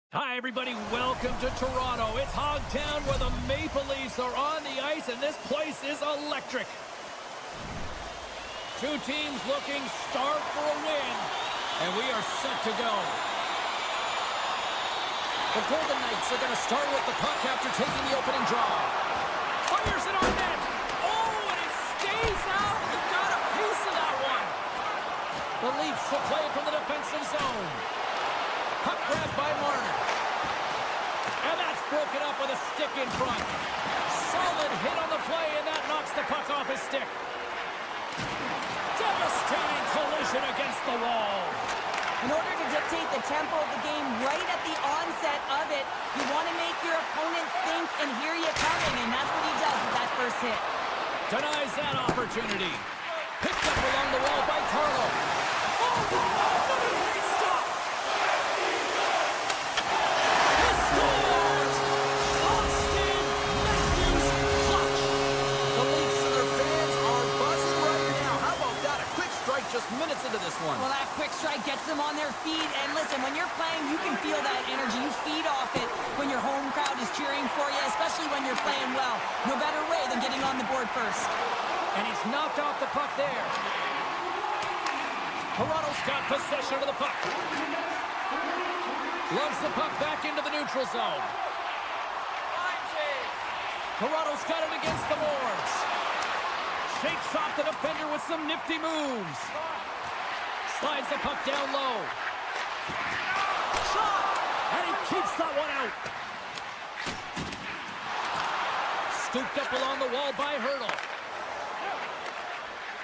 Hi, everybody. Welcome to Toronto. It's Hogtown where the Maple Leafs are on the ice, and this place is electric. Two teams looking starved for a win, and we are set to go. The Golden Knights are going to start with the puck after taking the opening draw. Fires it on net. Oh, and it stays out. You got a piece of that one. The Leafs will play from the defensive zone. Puck grabbed by Marner. And that's broken up with a stick in front. Solid hit on the play, and that knocks the puck off his stick. Devastating collision against the wall. In order to dictate the tempo of the game right at the onset of it, you want to make your opponent think and hear you coming, and that's what he does with that first hit. Denies that opportunity. Picked up along the wall by Carlo. Oh, what a great stop! He scores! Austin Matthews clutch! The Leafs and their fans are buzzing right now. How about that? A quick strike just minutes into this one. Well, that quick strike gets them on their feet, and listen, when you're playing, you can feel that energy. You feed off it when your home crowd is cheering for you, especially when you're playing well. No better way than getting on the board first. And he's knocked off the puck there. Toronto's got possession of the puck. Loves the puck back into the neutral zone. Toronto's got it against the boards. Shakes off the defender with some nifty moves. Slides the puck down low. Shot! And he keeps that one out. Scooped up along the wall by Hurdle.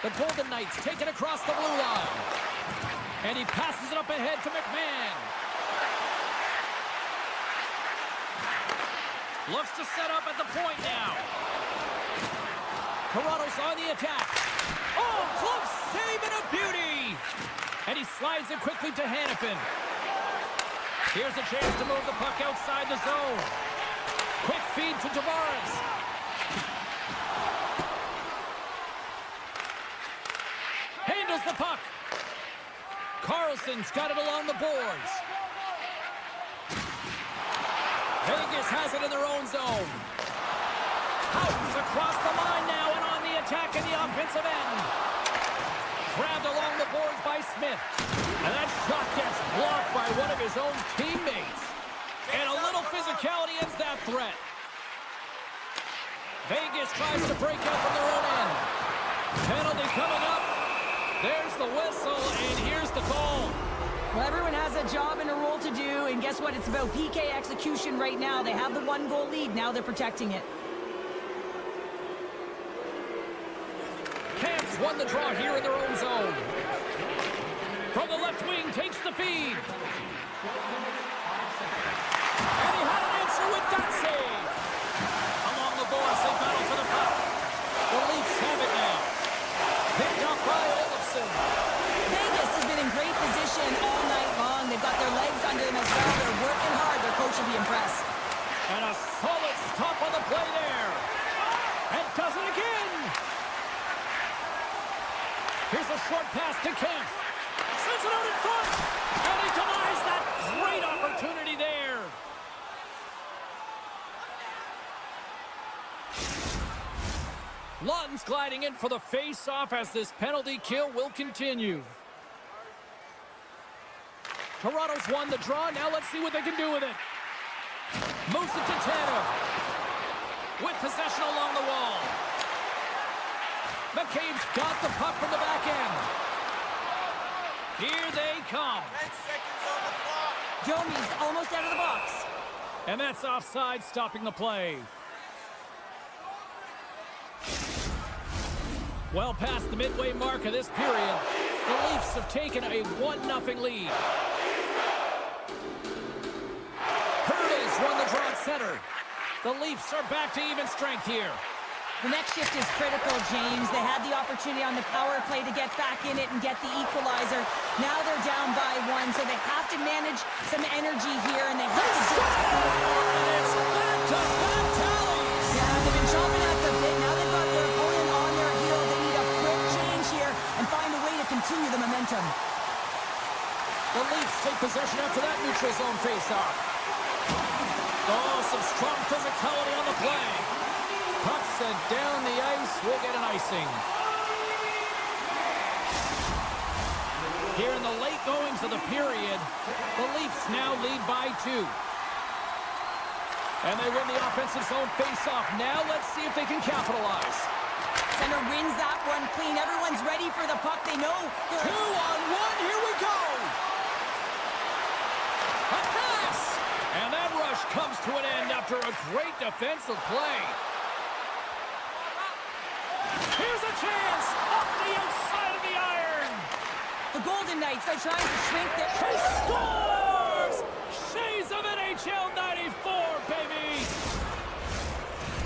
The Golden Knights take it across the blue line. And he passes it up ahead to McMahon. Looks to set up at the point now. Toronto's on the attack. Oh, close save and a beauty. And he slides it quickly to Hanifin. Here's a chance to move the puck outside the zone. Quick feed to Tavares. Handles the puck. Carlson's got it along the boards. Vegas has it in their own zone. Houghton's across the line now and on the attack in the offensive end. Grabbed along the boards by Smith. And that shot gets blocked by one of his own teammates. And a little physicality ends that threat. Vegas tries to break out from their own end. Penalty coming up. There's the whistle, and here's the call. Well, everyone has a job and a role to do, and guess what? It's about PK execution right now. They have the one-goal lead. Now they're protecting it. Camps won the draw here in their own zone. From the left wing, takes the feed. And he had an answer with that save. Along the boards, they battle for the puck. The Leafs have it now. Picked up by Olofsson. Vegas has been in great position all night long. They've got their legs under them as well. They're working hard. Their coach will be impressed. And a solid stop on the play there. And does it again. Here's a short pass to Kemp. Sends it out in front. And he denies that great opportunity there. Lawton's gliding in for the face-off as this penalty kill will continue. Toronto's won the draw. Now let's see what they can do with it. Moves it to Tanev. With possession along the wall. McCabe's got the puck from the back end. Here they come. 10 seconds on the clock. Domi's almost out of the box. And that's offside, stopping the play. Well past the midway mark of this period, the Leafs have taken a 1-0 lead. Hurdles won the draw at center. The Leafs are back to even strength here. The next shift is critical, James. They had the opportunity on the power play to get back in it and get the equalizer. Now they're down by one, so they have to manage some energy here, and they have to do it. And it's back-to-back tallies. Yeah, they've been chomping at the bit. Now they've got their opponent on their heel. They need a quick change here and find a way to continue the momentum. The Leafs take possession after that neutral zone face-off. Oh, some strong physicality on the play. Puck sent down the ice. We'll get an icing. Here in the late goings of the period, the Leafs now lead by 2. And they win the offensive zone face-off. Now let's see if they can capitalize. Center wins that one clean. Everyone's ready for the puck. They know. 2-on-1. Here we go. A pass. And that rush comes to an end after a great defensive play. Here's a chance. Off the outside of the iron. The Golden Knights are trying to shrink their... He scores! Shades of NHL 94, baby!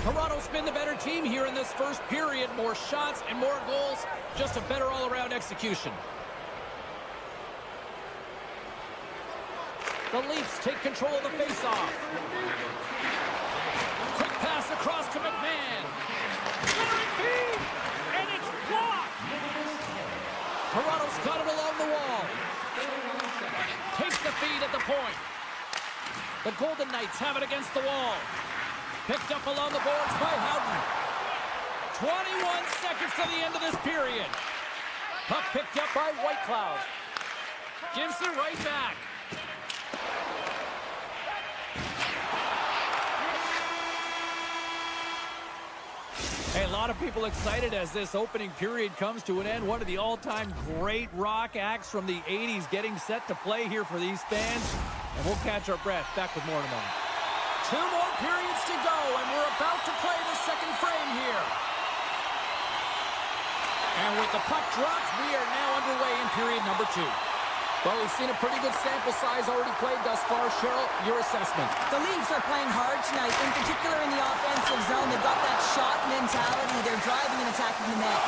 Toronto's been the better team here in this first period. More shots and more goals. Just a better all-around execution. The Leafs take control of the face-off. Quick pass across to McMahon. Centering feed! And it's blocked! Toronto's got it along the wall. Takes the feed at the point. The Golden Knights have it against the wall. Picked up along the boards by Howden. 21 seconds to the end of this period. Puck picked up by Whitecloud. Gives it right back. Hey, a lot of people excited as this opening period comes to an end. One of the all-time great rock acts from the 80s getting set to play here for these fans. And we'll catch our breath. Back with more tomorrow. 2 more periods to go, and we're about to play the second frame here. And with the puck dropped, we are now underway in period number 2. Well, we've seen a pretty good sample size already played thus far. Cheryl, your assessment. The Leafs are playing hard tonight, in particular in the offensive zone. They've got that shot mentality. They're driving and attacking the net.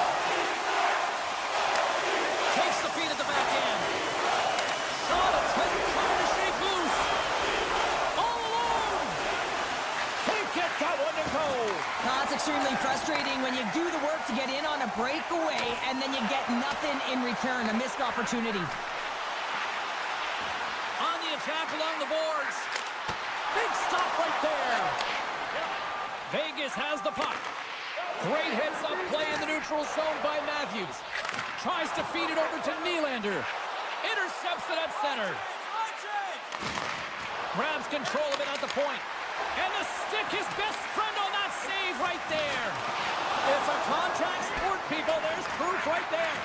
Takes the feed at the back end. Shot attempt, trying to shake loose. All alone. Can't get that one to go. Now, it's extremely frustrating when you do the work to get in on a breakaway and then you get nothing in return, a missed opportunity. Attack along the boards. Big stop right there. Vegas has the puck. Great heads-up play in the neutral zone by Matthews. Tries to feed it over to Nylander. Intercepts it at center. Grabs control of it at the point. And the stick, his best friend on that save right there. It's a contact sport, people. There's proof right there.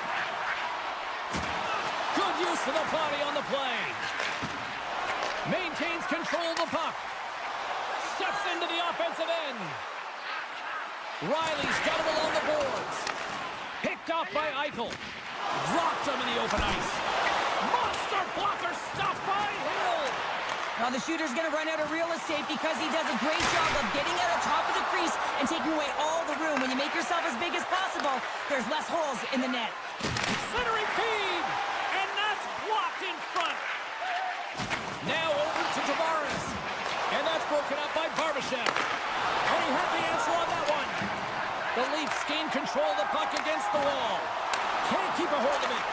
Good use of the body on the play. Maintains control of the puck. Steps into the offensive end. Riley's got it along the boards. Picked off by Eichel. Rocked him in the open ice. Monster blocker stopped by Hill. Now the shooter's going to run out of real estate because he does a great job of getting out of top of the crease and taking away all the room. When you make yourself as big as possible, there's less holes in the net. Centering feed. And that's blocked in front. Now over to Tavares. And that's broken up by Barbashev. And he had the answer on that one. The Leafs gain control of the puck against the wall. Can't keep a hold of it.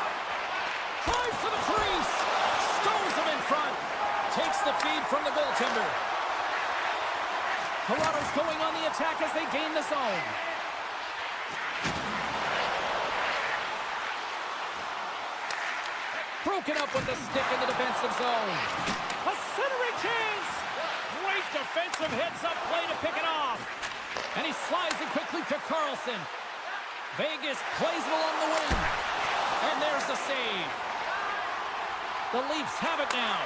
Drives to the crease. Stows him in front. Takes the feed from the goaltender. Toronto's going on the attack as they gain the zone. Broken up with the stick in the defensive zone. A centering chance. Great defensive heads-up play to pick it off. And he slides it quickly to Carlson. Vegas plays it along the wing. And there's the save. The Leafs have it now.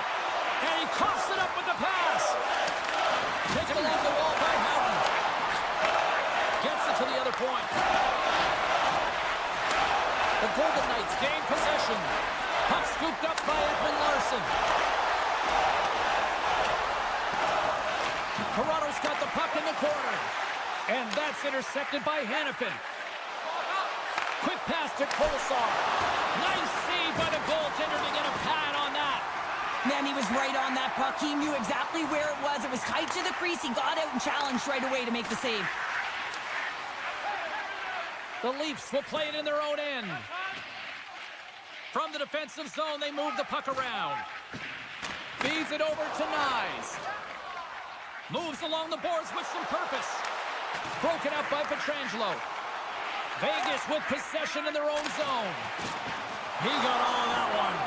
And he coughs it up with the pass. Taken along the wall by Howden. Gets it to the other point. The Golden Knights gain possession. Puck scooped up by Edmund Larson. Toronto's got the puck in the corner. And that's intercepted by Hanifin. Quick pass to Kolesar. Nice save by the goaltender to get a pad on that. Man, he was right on that puck. He knew exactly where it was. It was tight to the crease. He got out and challenged right away to make the save. The Leafs will play it in their own end. From the defensive zone, they move the puck around. Feeds it over to Nyes. Moves along the boards with some purpose. Broken up by Pietrangelo. Vegas with possession in their own zone. He got all of that one.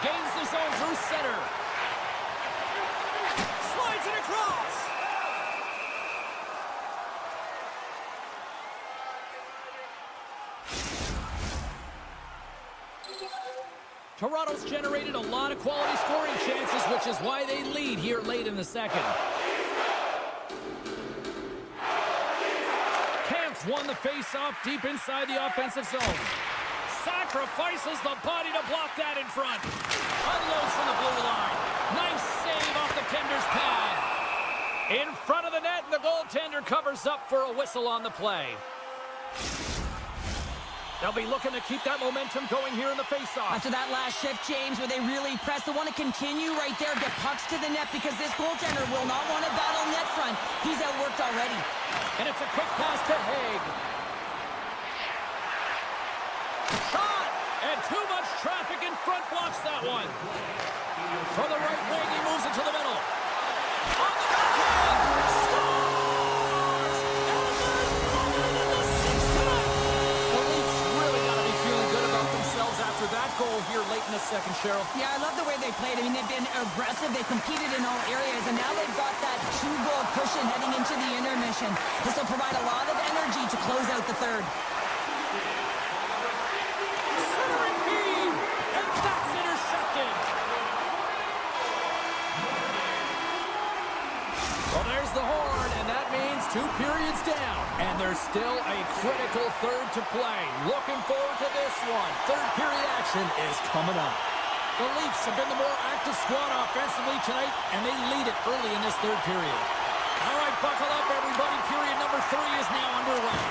Gains the zone through center. Slides it across. Toronto's generated a lot of quality scoring chances, which is why they lead here late in the second. Camps won the face-off deep inside the offensive zone. Sacrifices the body to block that in front. Unloads from the blue line. Nice save off the tender's pad. In front of the net, and the goaltender covers up for a whistle on the play. They'll be looking to keep that momentum going here in the faceoff. After that last shift, James, where they really press, they want to continue right there, get pucks to the net, because this goaltender will not want to battle net front. He's outworked already. And it's a quick pass to Hague. Shot! And too much traffic in front blocks that one. From the right wing, he moves it to the middle. On the backhand! Scores! And they're running in the sixth time! The Leafs really got to be feeling good about themselves after that goal here late in the second, Cheryl. Yeah, I love the way they played. I mean, they've been aggressive. They competed in all areas, and now they've got that two-goal cushion heading into the intermission. This will provide a lot of energy to close out the third. Centering feed! And that's intercepted! Well, there's the horn, and that means 2 periods down. And there's still a critical third to play. Looking forward to this one. Third period action is coming up. The Leafs have been the more active squad offensively tonight, and they lead it early in this third period. All right, buckle up, everybody. Period number 3 is now underway.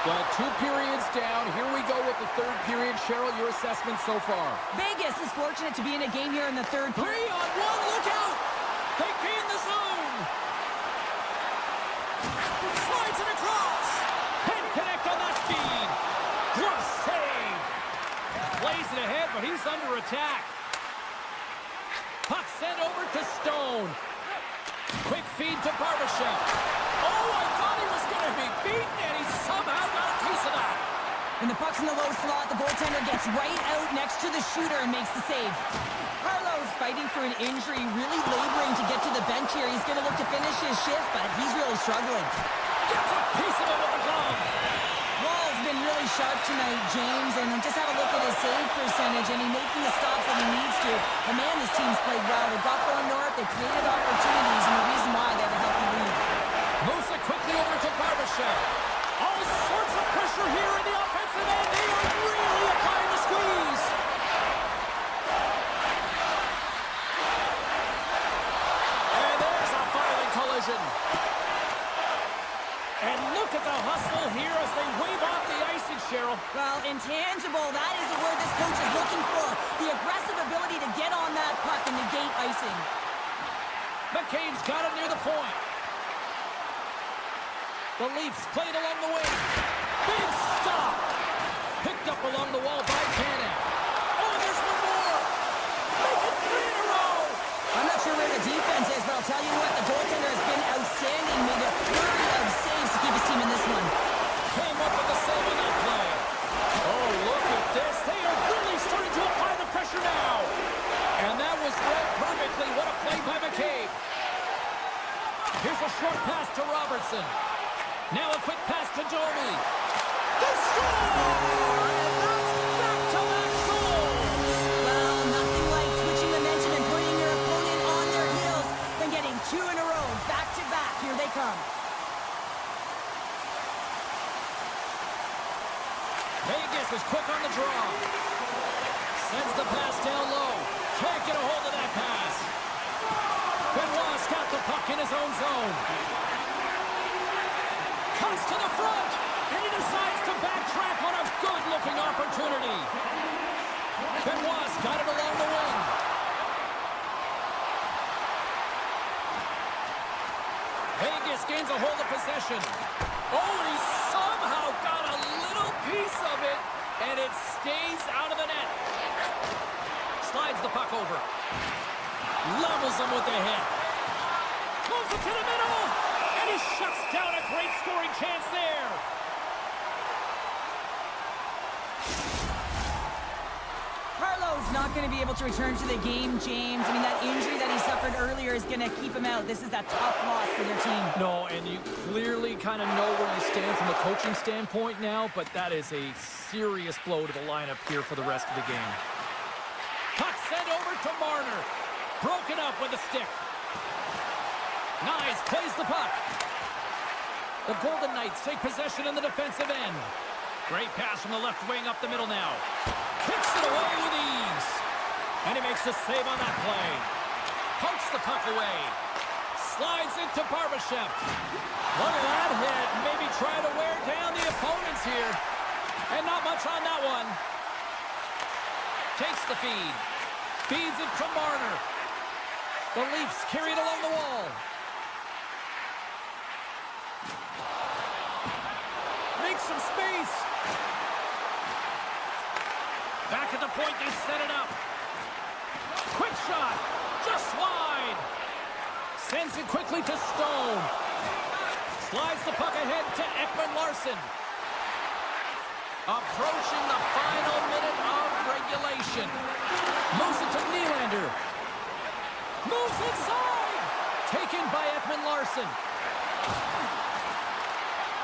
Well, 2 periods down. Here we go with the third period. Cheryl, your assessment so far? Vegas is fortunate to be in a game here in the third period. 3 on 1, look out! They gain the zone! Slides it across! And connect on that feed! Glove save! Plays it ahead, but he's under attack. Puck sent over to Stone. Quick feed to Barbashev. Oh, I thought he was going to be beaten, and he somehow got a piece of that. When the puck's in the low slot, the goaltender gets right out next to the shooter and makes the save. Carlo's fighting for an injury, really laboring to get to the bench here. He's going to look to finish his shift, but he's really struggling. Gets a piece of it with the glove. Wall's been really sharp tonight, James, and just have a look at his save percentage, and he's making the stops that he needs to. The man, his team's played well. They've got going north, they've created opportunities, and the reason why they have a healthy lead. Moves it quickly over to Barbashev. All sorts of pressure here in the offensive end. They are really applying the squeeze. And there's a violent collision. And look at the hustle here as they wave off the icing, Cheryl. Well, intangible, that is the word this coach is looking for. The aggressive ability to get on that puck and negate icing. McCabe's got it near the point. The Leafs played along the wing. Big stop. Picked up along the wall by Canucks. Oh, there's one more. Make it 3 in a row. I'm not sure where the defense is, but I'll tell you what, the goaltender has been outstanding. Made a flurry of saves to keep his team in this one. Came up with the save on that play. Oh, look at this. They are really starting to apply the pressure now. And that was read perfectly. What a play by McCabe. Here's a short pass to Robertson. Now a quick pass to Domi. The score! And that's back-to-back goals! Well, nothing like switching momentum and putting your opponent on their heels than getting 2 in a row, back-to-back. Here they come. Vegas is quick on the draw. Sends the pass down low. Can't get a hold of that pass. Benoit's got the puck in his own zone. Comes to the front, and he decides to backtrack on a good-looking opportunity. Benoit's got it along the wing. Vegas gains a hold of possession. Oh, and he somehow got a little piece of it, and it stays out of the net. Slides the puck over. Levels him with the hit. Moves it to the middle. And he shuts down a great scoring chance there. Carlo's not going to be able to return to the game, James. I mean, that injury that he suffered earlier is going to keep him out. This is a tough loss for their team. No, and you clearly kind of know where you stand from a coaching standpoint now, but that is a serious blow to the lineup here for the rest of the game. Puck sent over to Marner. Broken up with a stick. Nice, plays the puck. The Golden Knights take possession in the defensive end. Great pass from the left wing up the middle now. Kicks it away with ease. And he makes the save on that play. Pokes the puck away. Slides into Barbashev. Look at that hit. Maybe try to wear down the opponents here. And not much on that one. Takes the feed. Feeds it from Marner. The Leafs carry it along the wall. Makes some space. Back at the point, they set it up. Quick shot. Just wide. Sends it quickly to Stone. Slides the puck ahead to Ekman-Larsson. Approaching the final minute of regulation. Moves it to Nylander. Moves inside. Taken by Ekman-Larsson.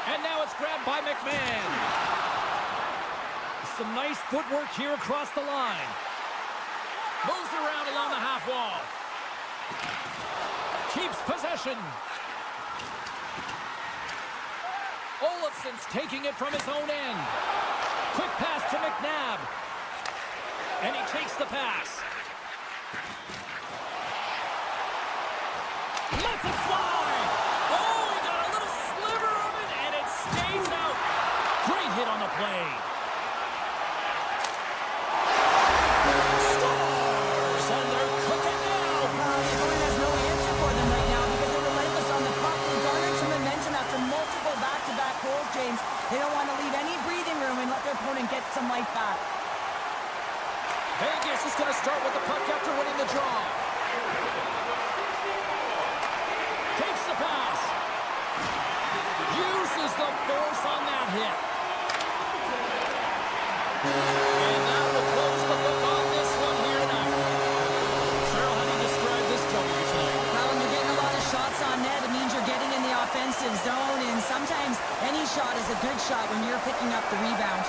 And now it's grabbed by McMahon. Some nice footwork here across the line. Moves around along the half wall. Keeps possession. Olofsson's taking it from his own end. Quick pass to McNabb. And he takes the pass. Lets it fly. Oh, he got a little sliver of it, and it stays out. Great hit on the play. Scores, and they're cooking now. The opponent has no answer for them right now because they're relentless on the puck. They garnered some momentum after multiple back-to-back goals, James. They don't want to leave any breathing room and let their opponent get some life back. Vegas is going to start with the puck after winning the draw. Takes the pass. Uses the force on that hit. And that will close the book on this one here tonight. Cheryl, how do you describe this W tonight? Well, when you're getting a lot of shots on net, it means you're getting in the offensive zone, and sometimes any shot is a good shot when you're picking up the rebound.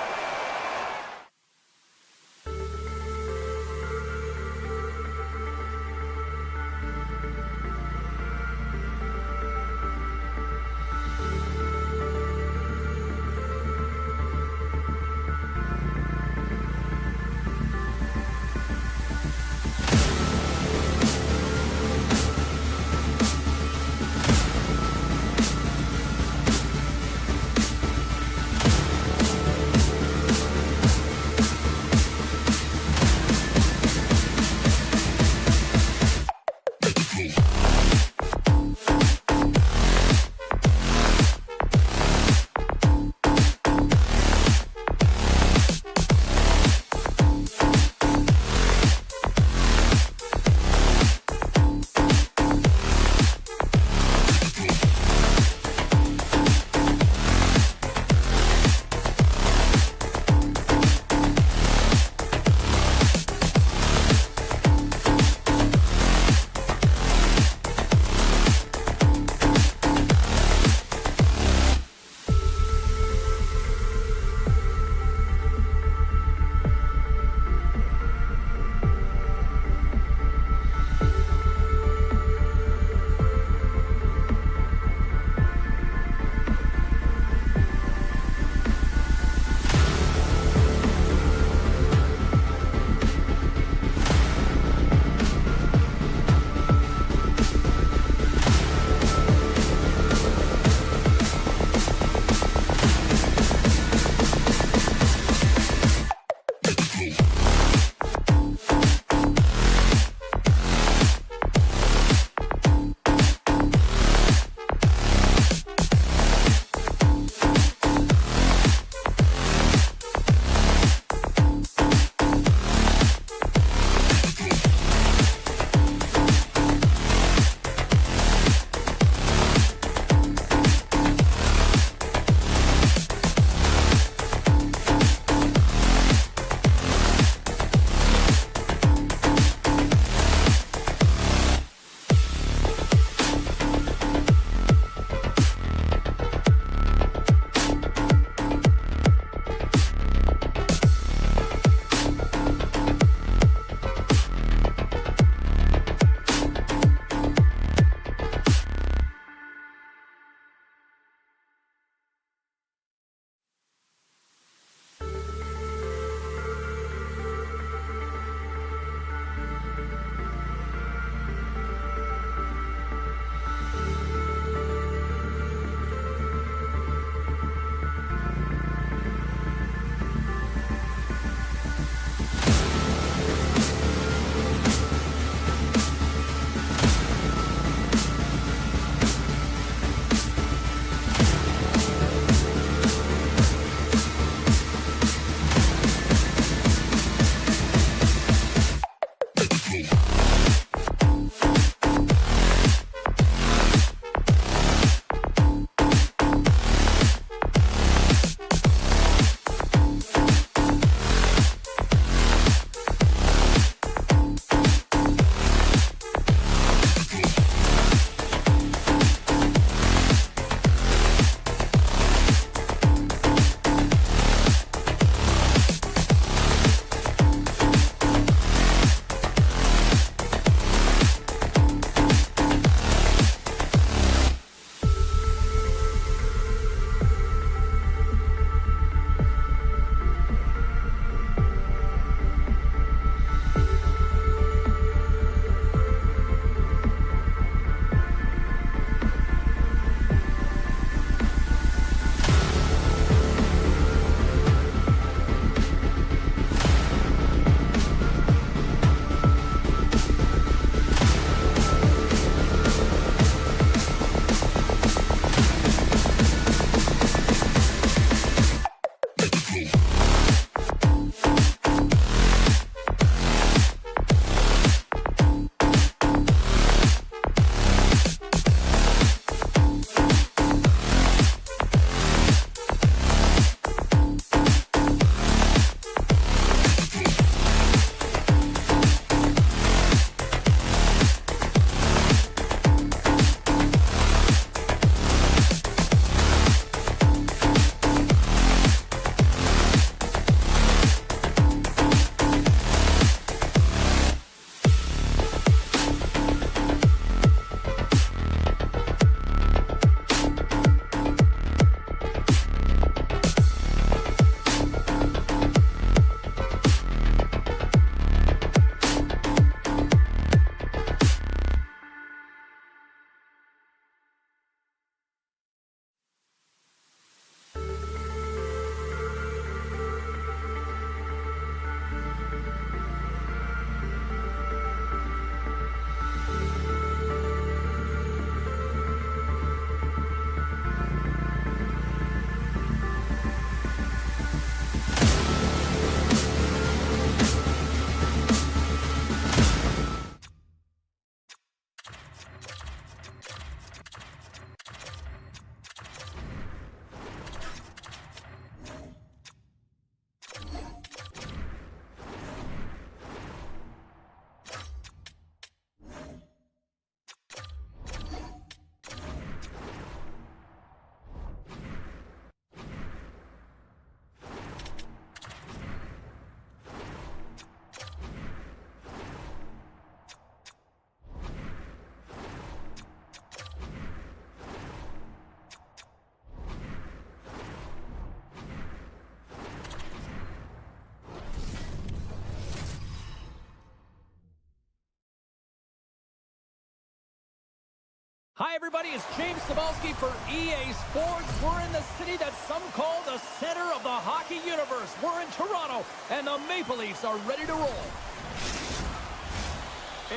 Hi, everybody. It's James Cebulski for EA Sports. We're in the city that some call the center of the hockey universe. We're in Toronto, and the Maple Leafs are ready to roll.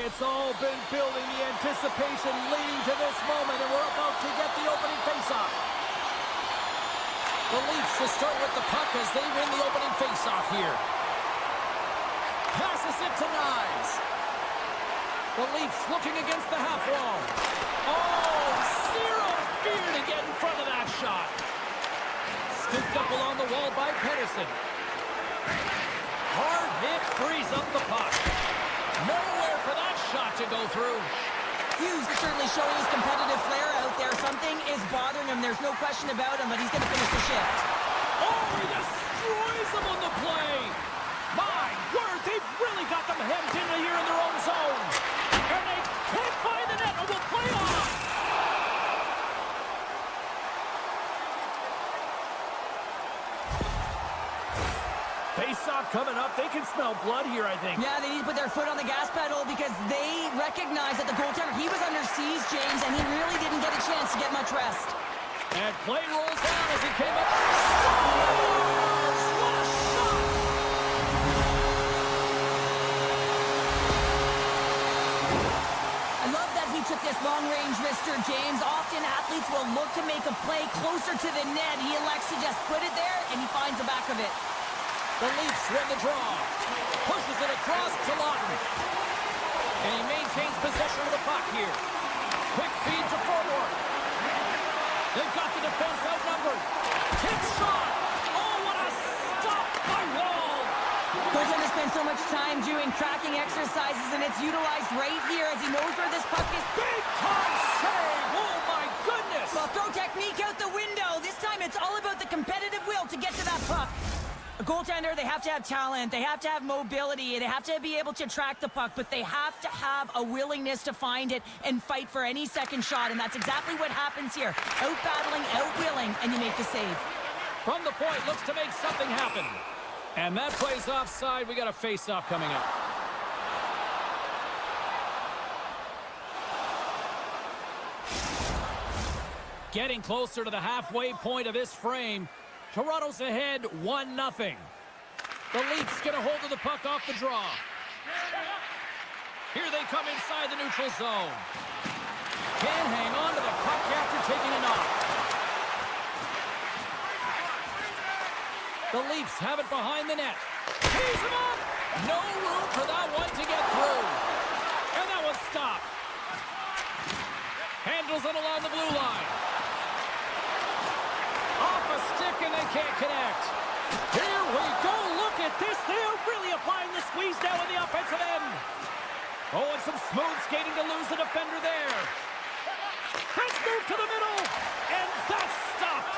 It's all been building, the anticipation leading to this moment, and we're about to get the opening faceoff. The Leafs will start with the puck as they win the opening faceoff here. Passes it to Nyes. The Leafs looking against the half wall. Oh, zero fear to get in front of that shot. Scooped up along the wall by Pedersen. Hard hit frees up the puck. Nowhere for that shot to go through. Hughes is certainly showing his competitive flair out there. Something is bothering him. There's no question about him, but he's going to finish the shift. Oh, he destroys them on the play. My word, they've really got them hemmed in here in their own zone. And they can't find the net or will play on. Face-off coming up. They can smell blood here, I think. Yeah, they need to put their foot on the gas pedal because they recognize that the goaltender, he was under siege, James, and he really didn't get a chance to get much rest. And play rolls down as he came up. Scores! What a shot! I love that he took this long-range wrister, James. Often athletes will look to make a play closer to the net. He elects to just put it there, and he finds the back of it. The Leafs win the draw. Pushes it across to Lawton. And he maintains possession of the puck here. Quick feed to forward. They've got the defense outnumbered. Tip shot. Oh, what a stop by Wall. Goaltender spends so much time doing tracking exercises, and it's utilized right here as he knows where this puck is. Big time save. Oh, my goodness. Well, throw technique out the window. This time it's all about the competitive will to get to that puck. A goaltender, they have to have talent, they have to have mobility, they have to be able to track the puck, but they have to have a willingness to find it and fight for any second shot, and that's exactly what happens here. Out-battling, out-willing, and you make the save. From the point, looks to make something happen. And that play's offside. We got a face-off coming up. Getting closer to the halfway point of this frame. Toronto's ahead 1-0. The Leafs get a hold of the puck off the draw. Here they come inside the neutral zone. Can't hang on to the puck after taking a knock. The Leafs have it behind the net. Tees him up! No room for that one to get through. And that one's stopped. Handles it along the blue line. Off a stick and they can't connect. Here we go. Look at this. They are really applying the squeeze down on the offensive end. Oh, and some smooth skating to lose the defender there. Let's move to the middle. And that's stopped.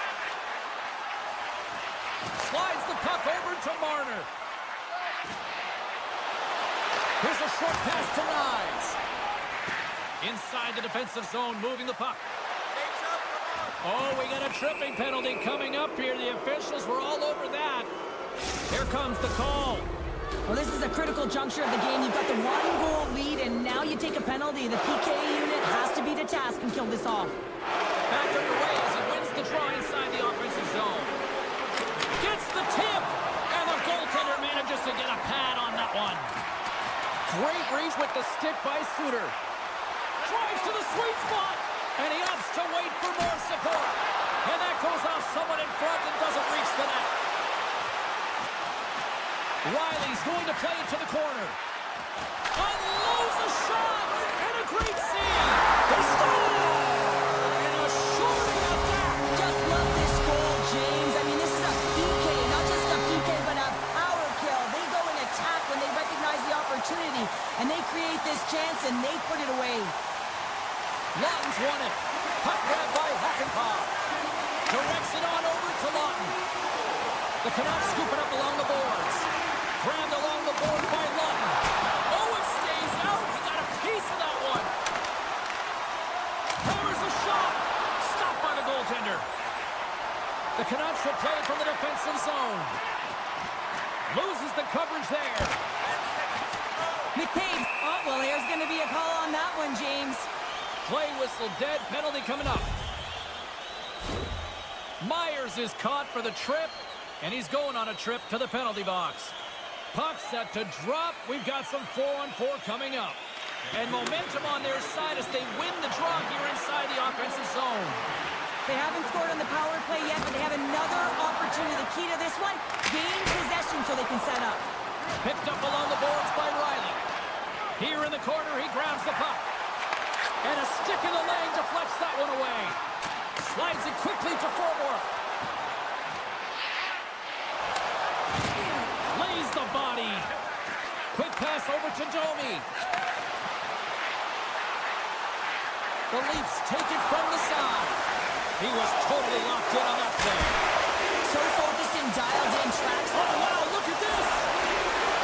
Slides the puck over to Marner. Here's a short pass to Nyes. Inside the defensive zone, moving the puck. Oh, we got a tripping penalty coming up here. The officials were all over that. Here comes the call. Well, this is a critical juncture of the game. You've got the one-goal lead, and now you take a penalty. The PK unit has to be to task and kill this off. Back underway as he wins the draw inside the offensive zone. Gets the tip, and the goaltender manages to get a pad on that one. Great reach with the stick by Suter. Drives to the sweet spot. And he opts to wait for more support. And that goes off someone in front and doesn't reach the net. Riley's going to play it to the corner. Unloads a shot. And a great save. They score! And a shorting at that. Just love this goal, James. I mean, this is a PK. Not just a PK, but a power kill. They go and attack when they recognize the opportunity. And they create this chance, and they put it away. Lawton's won it. Puck grab by Hackenpah. Directs it on over to Lawton. The Canucks scoop it up along the boards. Grabbed along the board by Lawton. Oh, it stays out. He got a piece of that one. Powers a shot. Stopped by the goaltender. The Canucks will play it from the defensive zone. Loses the coverage there. McCabe. Oh, well, there's going to be a call on that one, James. Play whistle dead. Penalty coming up. Myers is caught for the trip, and he's going on a trip to the penalty box. Puck set to drop. We've got some 4-on-4 coming up. And momentum on their side as they win the draw here inside the offensive zone. They haven't scored on the power play yet, but they have another opportunity. The key to this one, gain possession so they can set up. Picked up along the boards by Riley. Here in the corner, he grabs the puck. And a stick in the lane deflects that one away. Slides it quickly to forward. Lays the body. Quick pass over to Domi. The Leafs take it from the side. He was totally locked in on that play. So focused and dialed in, tracks. Oh, wow, look at this.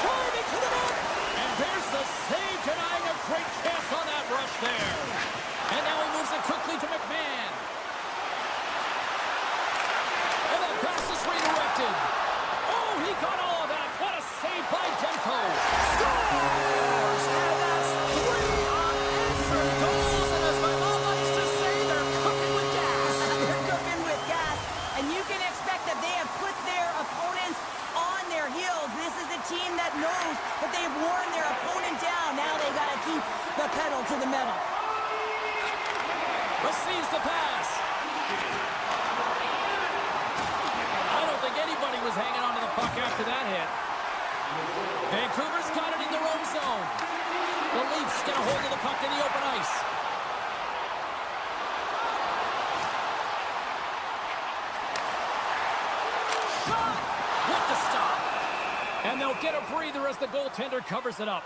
Driving to the net. And there's the save, denying a great chance on that rush there. And now he moves it quickly to McMahon. And that pass is redirected. Oh, he got all of that. What a save by Demko. Scores! And that's 3 unanswered goals. And as my mom likes to say, they're cooking with gas. They're cooking with gas. And you can expect that they have put their opponents on their heels. This is a team that knows that they've worn their opponent down. Now they got to keep the pedal to the metal. Receives the pass. I don't think anybody was hanging on to the puck after that hit. Vancouver's got it in their own zone. The Leafs get a hold of the puck in the open ice. Shot! With the stop. And they'll get a breather as the goaltender covers it up.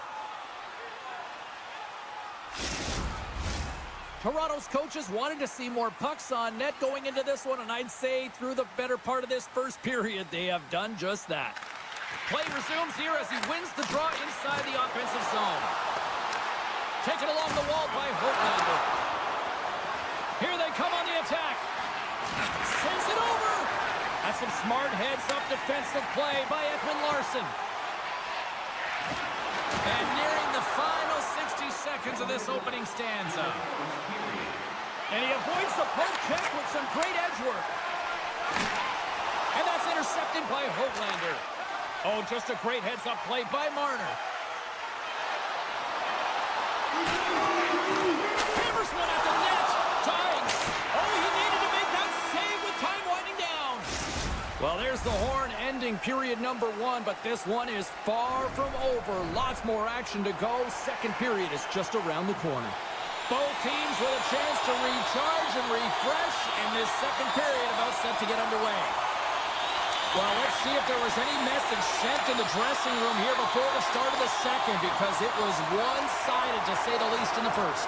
Toronto's coaches wanted to see more pucks on net going into this one, and I'd say through the better part of this first period, they have done just that. Play resumes here as he wins the draw inside the offensive zone. Taken along the wall by Hoaglander. Here they come on the attack. Sends it over. That's some smart heads-up defensive play by Edwin Larson. And nearing the final 60 seconds of this opening stanza. And he avoids the poke check with some great edge work. And that's intercepted by Hoaglander. Oh, just a great heads-up play by Marner. Hammers one at the net. Giants. Oh, he needed to make that save with time winding down. Well, there's the horn ending period number 1, but this one is far from over. Lots more action to go. Second period is just around the corner. Both teams with a chance to recharge and refresh, and this second period about set to get underway. Well, let's see if there was any message sent in the dressing room here before the start of the second, because it was one-sided, to say the least, in the first.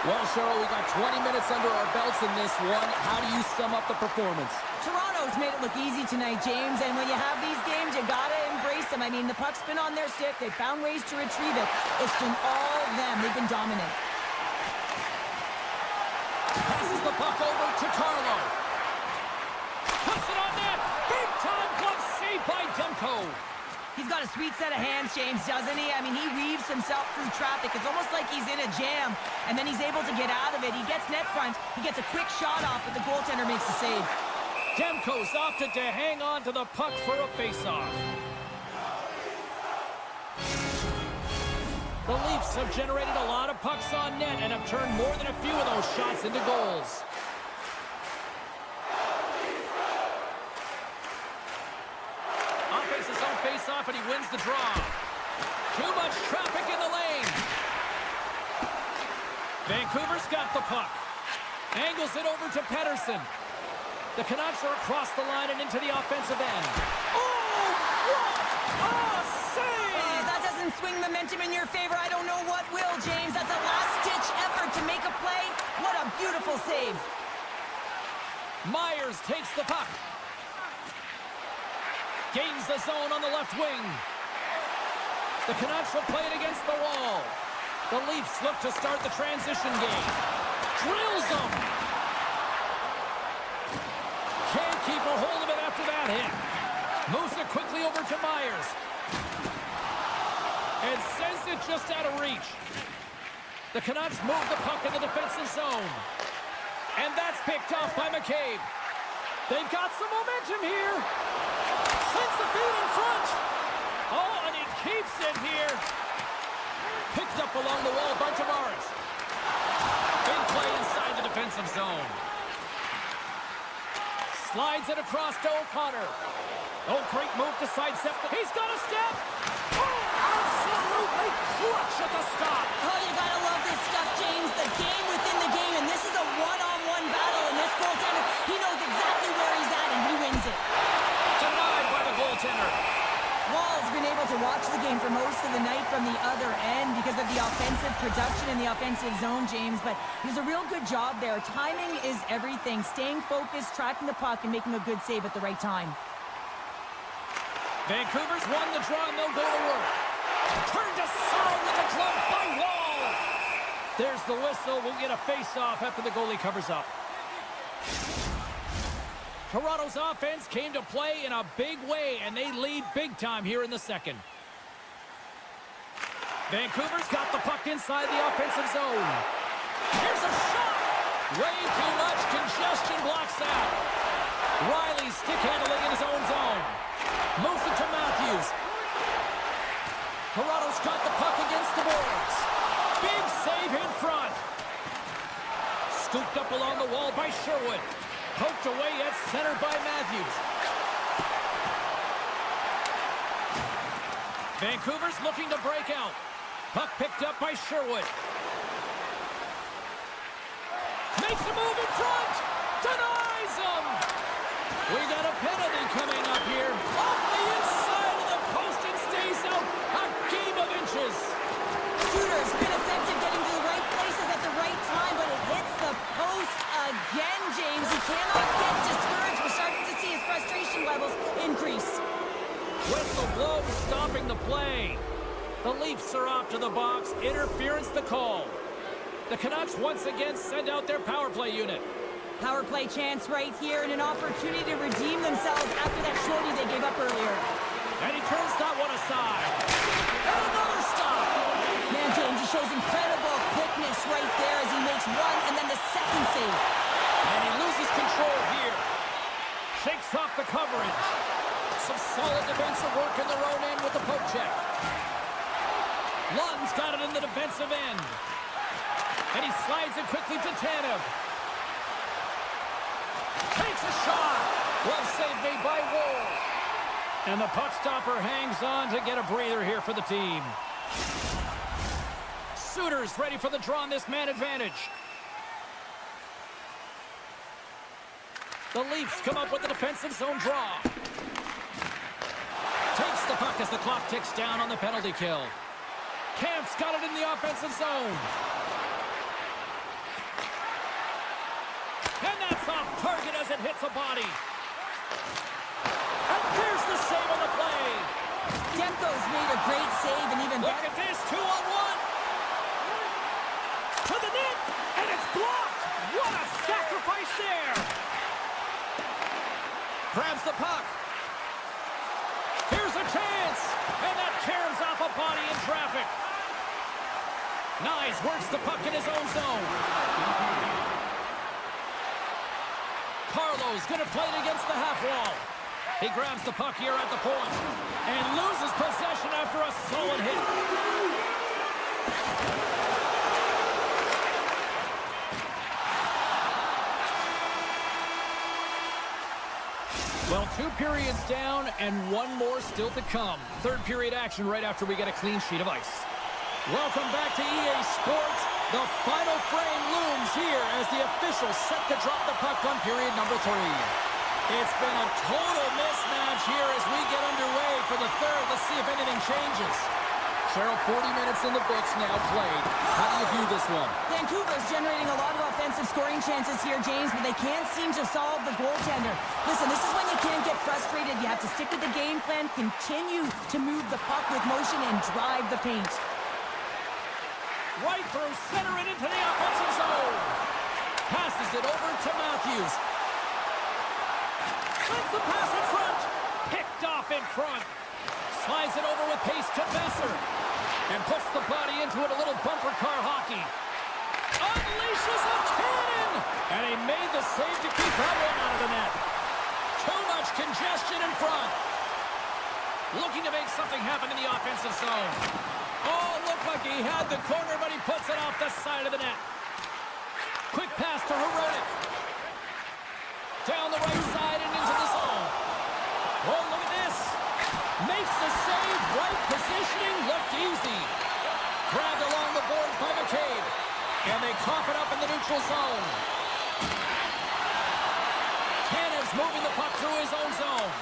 Well, Cheryl, we got 20 minutes under our belts in this one. How do you sum up the performance? Toronto's made it look easy tonight, James, and when you have these games, you gotta embrace them. I mean, the puck's been on their stick. They found ways to retrieve it. It's been all them. They've been dominant. Passes the puck over to Carlo. Puts it on net. Big time glove save by Demko. He's got a sweet set of hands, James, doesn't he? I mean, he weaves himself through traffic. It's almost like he's in a jam, and then he's able to get out of it. He gets net front. He gets a quick shot off, but the goaltender makes the save. Demko's opted to hang on to the puck for a face-off. The Leafs have generated a lot of pucks on net and have turned more than a few of those shots into goals. Offense his own face-off, and he wins the draw. Too much traffic in the lane. Vancouver's got the puck. Angles it over to Pettersson. The Canucks are across the line and into the offensive end. Oh, what a save! That doesn't swing momentum in your favor. I don't know what will, James. That's a last-ditch effort to make a play. What a beautiful save. Myers takes the puck. Gains the zone on the left wing. The Canucks will play it against the wall. The Leafs look to start the transition game. Drills them. Can't keep a hold of it after that hit. Moves it quickly over to Myers. And sends it just out of reach. The Canucks move the puck in the defensive zone. And that's picked off by McCabe. They've got some momentum here. Sends the feed in front. Oh, and he keeps it here. Picked up along the wall by Tavares. Big play inside the defensive zone. Slides it across to O'Connor. Oh, great move to sidestep. He's got a step. Oh, absolutely clutch at the stop. Oh, you gotta love this stuff, James. The game within the game, and this is a one-on-one battle, and this goaltender, he knows exactly where he's at, and he wins it. Denied by the goaltender. Wall's been able to watch the game for most of the night from the other end because of the offensive production in the offensive zone, James, but he does a real good job there. Timing is everything. Staying focused, tracking the puck, and making a good save at the right time. Vancouver's won the draw, and they'll go to work. Turned aside with the glove by Wall. There's the whistle. We'll get a face-off after the goalie covers up. Toronto's offense came to play in a big way, and they lead big time here in the second. Vancouver's got the puck inside the offensive zone. Here's a shot! Way too much congestion blocks that. Riley's stick handling in his own zone. Moves it to Matthews. Toronto's got the puck against the boards. Big save in front. Scooped up along the wall by Sherwood. Poked away at center by Matthews. Vancouver's looking to break out. Puck picked up by Sherwood. Makes a move in front. Denies him. We got a penalty coming up here. Off the inside of the post and stays out. A game of inches. Suter's been effective getting to the right places at the right time, but it hits the post again, James. He cannot get discouraged. We're starting to see his frustration levels increase. Whistle blows, stopping the play. The Leafs are off to the box. Interference the call. The Canucks once again send out their power play unit. Power play chance right here and an opportunity to redeem themselves after that shorty they gave up earlier. And he turns that one aside. And another stop. Man, James, he shows incredible quickness right there as he makes one and then the second save. And he loses control here. Shakes off the coverage. Some solid defensive work in their own end with the poke check. Lund's got it in the defensive end. And he slides it quickly to Tanev. Takes a shot. Glove save made by Wall. And the puck stopper hangs on to get a breather here for the team. Suter's ready for the draw on this man advantage. The Leafs come up with the defensive zone draw. Takes the puck as the clock ticks down on the penalty kill. Camp's got it in the offensive zone. And that's off target as it hits a body. And there's the save on the play. Demko's made a great save and even Look at this, 2-on-1. To the net, and it's blocked. What a sacrifice there. Grabs the puck. Here's a chance. And that caroms off a body in traffic. Nyes works the puck in his own zone. Carlo's going to play it against the half wall. He grabs the puck here at the point and loses possession after a solid hit. Well, 2 periods down and 1 more still to come. Third period action right after we get a clean sheet of ice. Welcome back to EA Sports. The final frame looms here as the officials set to drop the puck on period number 3. It's been a total mismatch here as we get underway for the third. Let's see if anything changes. Cheryl, 40 minutes in the books now played. How do you view this one? Vancouver's generating a lot of offensive scoring chances here, James, but they can't seem to solve the goaltender. Listen, this is when you can't get frustrated. You have to stick with the game plan, continue to move the puck with motion, and drive the paint. Right through center and into the offensive zone. Passes it over to Matthews. Sends the pass in front. Picked off in front. Slides it over with pace to Besser. And puts the body into it, a little bumper car hockey. Unleashes a cannon! And he made the save to keep that one out of the net. Too much congestion in front. Looking to make something happen in the offensive zone. Oh, looked like he had the corner, but he puts it off the side of the net. Quick pass to Herodic. Down the right side and into the zone. Oh, look at this. Makes the save. Right positioning. Looked easy. Grabbed along the boards by McCabe. And they cough it up in the neutral zone. Cannon's moving the puck through his own zone.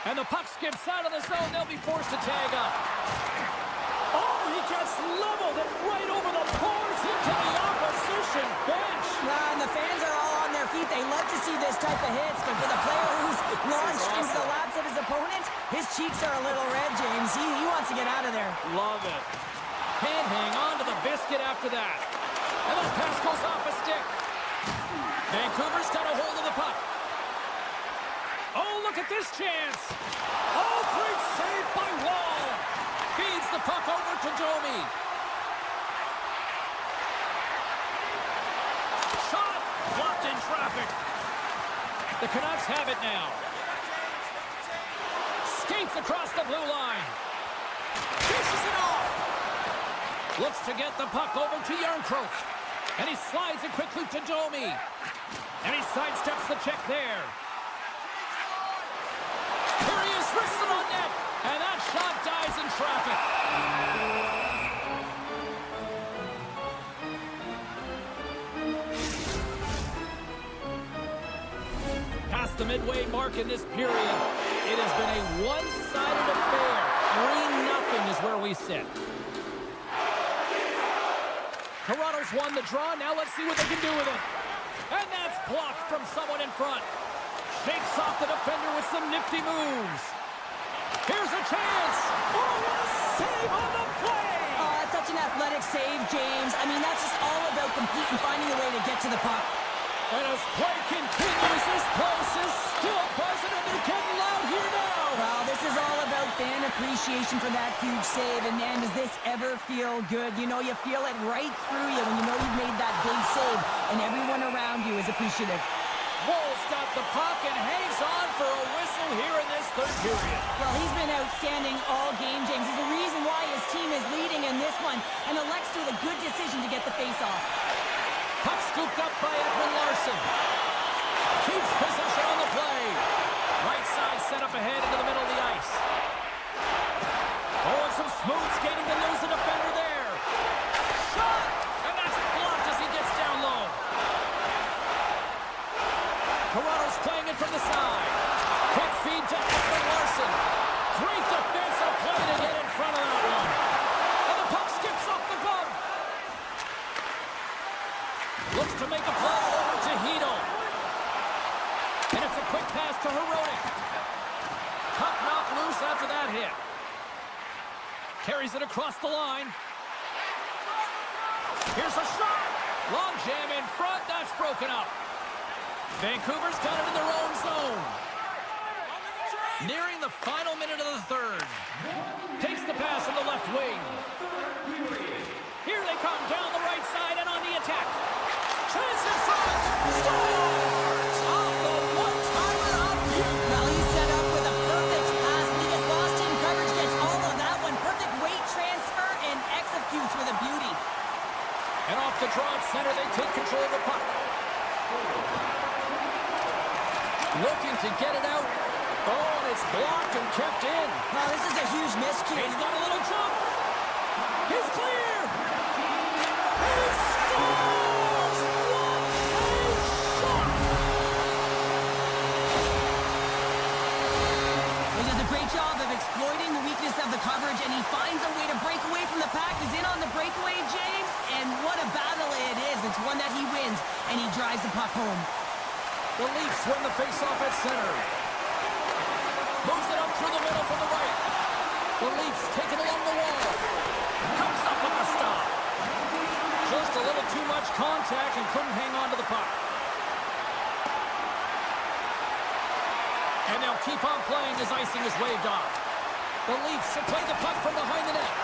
And the puck skips out of the zone. They'll be forced to tag up. Oh, he gets leveled and right over the boards into the opposition bench. And the fans are all on their feet. They love to see this type of hits, but for the player who's launched into the laps of his opponent, his cheeks are a little red, James. He wants to get out of there. Love it. Can't hang on to the biscuit after that. And that pass goes off a stick. Vancouver's got a hold of the puck. Oh, look at this chance. Oh, great save by Wall. Feeds the puck over to Domi. Shot blocked in traffic. The Canucks have it now. Skates across the blue line. Dishes it off. Looks to get the puck over to Yarncroke. And he slides it quickly to Domi. And he sidesteps the check there. Here he is, wristed on net. And that shot dies in traffic. Past the midway mark in this period, it has been a one-sided affair. 3-0 is where we sit. Toronto's won the draw. Now let's see what they can do with it. And that's blocked from someone in front. Shakes off the defender with some nifty moves. Here's a chance. Oh, what a save on the play. Oh, that's such an athletic save, James. I mean, that's just all about competing, finding a way to get to the puck. And as play continues, this place is still buzzing, and they're getting loud here now. Well, this is all about fan appreciation for that huge save. And, man, does this ever feel good? You know, you feel it right through you when you know you've made that big save, and everyone around you is appreciative. Wall's got the puck and hangs on for a whistle here in this third period. Well, he's been outstanding all game, James. He's the reason why his team is leading in this one, and elects to do a good decision to get the face-off. Puck scooped up by Edwin Larson. Keeps possession on the play. Right side set up ahead into the middle of the ice. Oh, and some smooth skating to lose the defender there. Shot! And that's blocked as he gets down low. Toronto's playing it from the side. Quick feed to Edwin Larson. Great defensive play to get in front of that one. And the puck skips off the bump. Looks to make a play over to Hito. And it's a quick pass to Herodic. Puck knocked loose after that hit. Carries it across the line. Here's a shot. Long jam in front. That's broken up. Vancouver's got it in their own zone. Nearing the final minute of the third. Takes the pass on the left wing. Here they come down the right side and on the attack. Chance in front. Scores! Off the one-timer up here. Well, he's set up with a perfect pass. He gets lost in coverage, gets all of that one. Perfect weight transfer and executes with a beauty. And off the draw at center, they take control of the puck. Looking to get it out. Oh, and it's blocked and kept in. Well, this is a huge miscue. He's got a little jump. He's clear. He scores! What a shot! He does a great job of exploiting the weakness of the coverage, and he finds a way to break away from the pack. He's in on the breakaway, James, and what a battle it is. It's one that he wins, and he drives the puck home. The Leafs win the faceoff at center. Moves it up through the middle from the right. The Leafs take it along the wall. Comes up with the stop. Just a little too much contact and couldn't hang on to the puck. And they'll keep on playing as icing is waved off. The Leafs have played the puck from behind the net.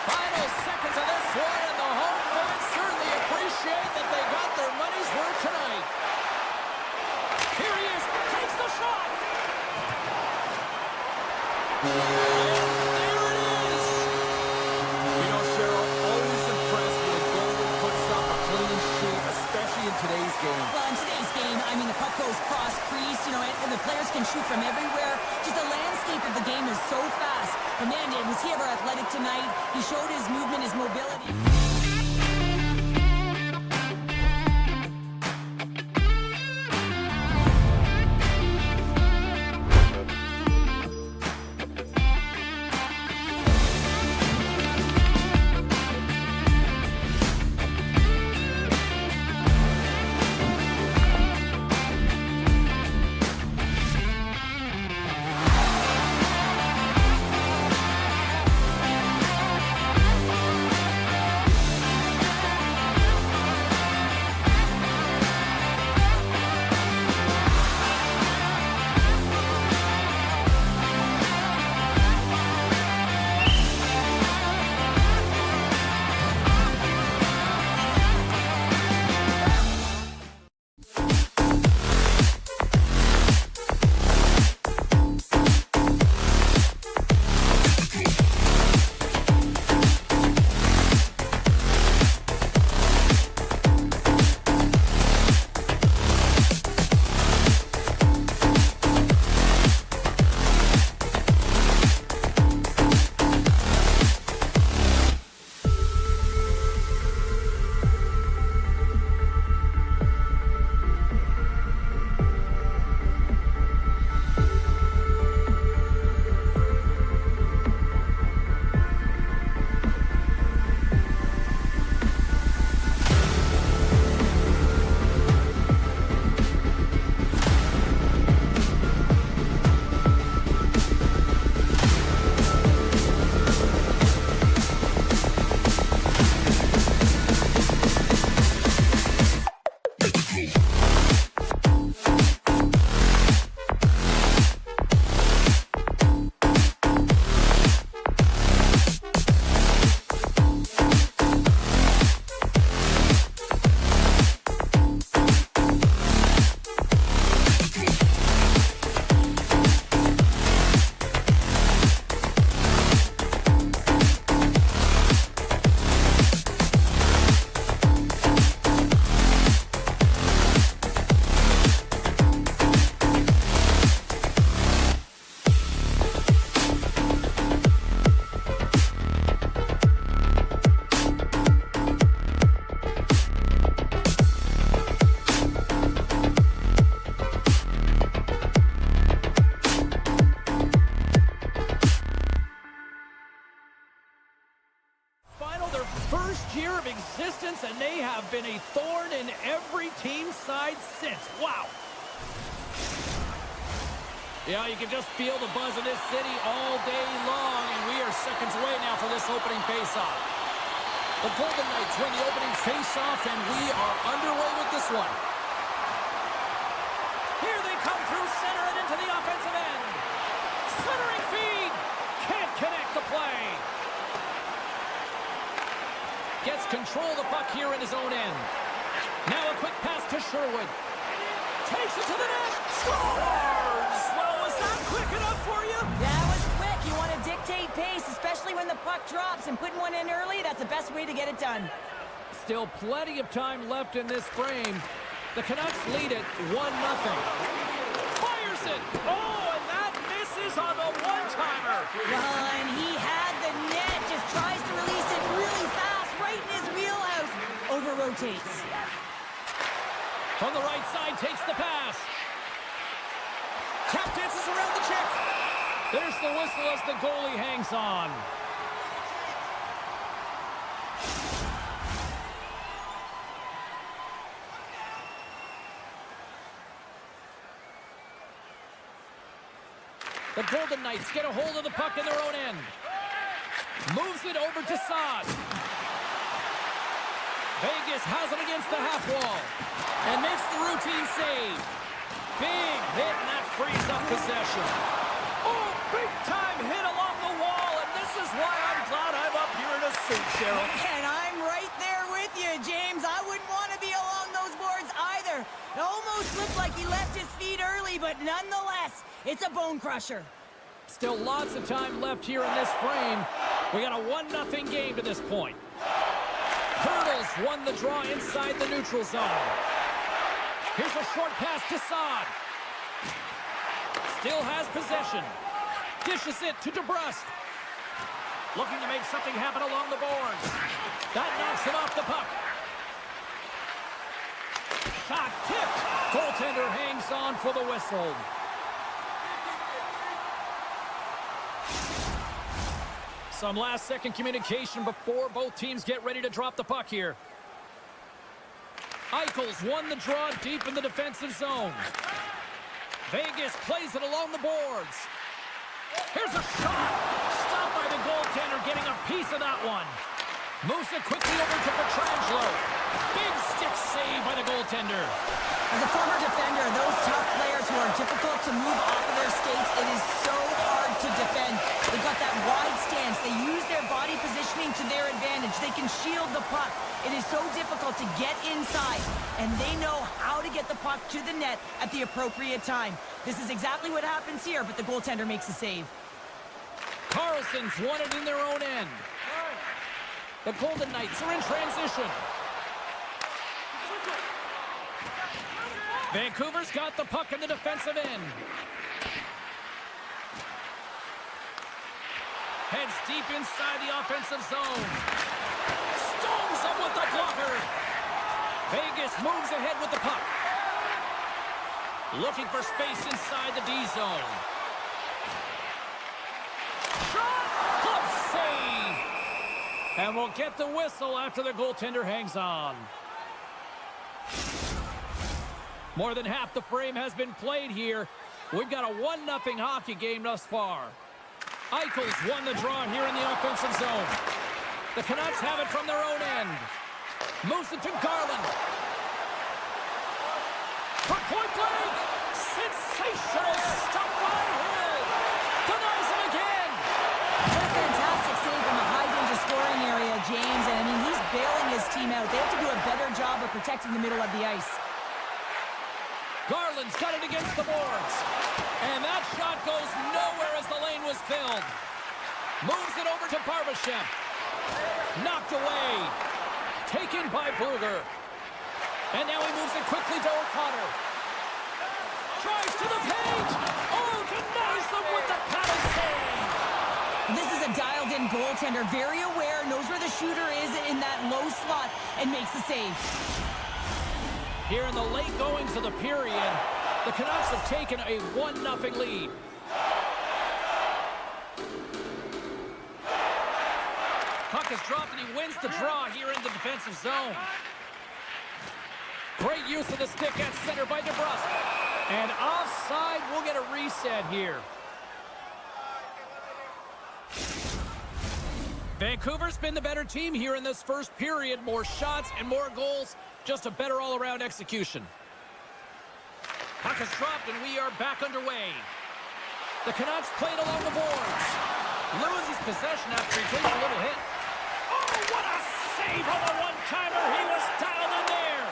Final seconds of this one, and the home fans certainly appreciate that they got their money's worth tonight. Here he is, takes the shot. And there it is. You know, Cheryl, always impressed when a goalie puts up a clean sheet, especially in today's game. Well, in today's game, I mean, the puck goes cross-crease, you know, and the players can shoot from everywhere. Just the landscape of the game is so fast. But man, was he ever athletic tonight? He showed his movement, his mobility. Existence, and they have been a thorn in every team's side since. Wow. Yeah, you can just feel the buzz of this city all day long, and we are seconds away now for this opening faceoff. The Golden Knights win the opening faceoff, and we are underway with this one. Here they come through center and into the offensive end. Centering feed. Can't connect the play. Gets control of the puck here in his own end. Now a quick pass to Sherwood. Takes it to the net. Scores! Well, was that quick enough for you? That was quick. You want to dictate pace, especially when the puck drops, and putting one in early, that's the best way to get it done. Still plenty of time left in this frame. The Canucks lead it 1-0. Fires it. Oh, and that misses on the one-timer. Well, and he had the net. Just tries to release it really fast, right in his wheelhouse. Over-rotates. From the right side, takes the pass. Tap dances around the check. There's the whistle as the goalie hangs on. The Golden Knights get a hold of the puck in their own end. Moves it over to Saad. Vegas has it against the half wall. And makes the routine save. Big hit, and that frees up possession. Oh, big time hit along the wall, and this is why I'm glad I'm up here in a suit, Cheryl. And I'm right there with you, James. I wouldn't want to be along those boards either. It almost looked like he left his feet early, but nonetheless, it's a bone crusher. Still lots of time left here in this frame. We got a 1-0 game to this point. Hurdles won the draw inside the neutral zone. Here's a short pass to Saad. Still has possession. Dishes it to DeBrusque. Looking to make something happen along the boards. That knocks him off the puck. Shot tipped. Goaltender hangs on for the whistle. Some last-second communication before both teams get ready to drop the puck here. Eichels won the draw deep in the defensive zone. Vegas plays it along the boards. Here's a shot. Stopped by the goaltender, getting a piece of that one. Moves it quickly over to Pietrangelo. Big stick save by the goaltender. As a former defender, those tough players who are difficult to move off of their skates, it is so hard to defend. They've got that wide stance. They use their body positioning to their advantage. They can shield the puck. It is so difficult to get inside, and they know how to get the puck to the net at the appropriate time. This is exactly what happens here, but the goaltender makes a save. Carlson's won it in their own end. The Golden Knights are in transition. Vancouver's got the puck in the defensive end. Heads deep inside the offensive zone. Stones him with the blocker. Vegas moves ahead with the puck. Looking for space inside the D zone. Shot! Glove save! And we'll get the whistle after the goaltender hangs on. More than half the frame has been played here. We've got a 1-0 hockey game thus far. Eichels won the draw here in the offensive zone. The Canucks have it from their own end. Moves it to Garland. For point blank! Sensational stop by Hill! Denies him again! What a fantastic save from a high-danger scoring area, James. And, I mean, he's bailing his team out. They have to do a better job of protecting the middle of the ice. Garland's got it against the boards. And that shot goes nowhere as the lane was filled. Moves it over to Barbashev. Knocked away. Taken by Bluger. And now he moves it quickly to O'Connor. Tries to the paint. Oh, denies them with the paddle save. This is a dialed-in goaltender. Very aware, knows where the shooter is in that low slot, and makes the save. Here in the late goings of the period, the Canucks have taken a 1-0 lead. Puck is dropped and he wins the draw here in the defensive zone. Great use of the stick at center by DeBrusque. And offside, we'll get a reset here. Vancouver's been the better team here in this first period. More shots and more goals. Just a better all-around execution. Puck is dropped and we are back underway. The Canucks played along the boards. Loses possession after he takes a little hit. Oh, what a save on the one-timer. He was dialed in there.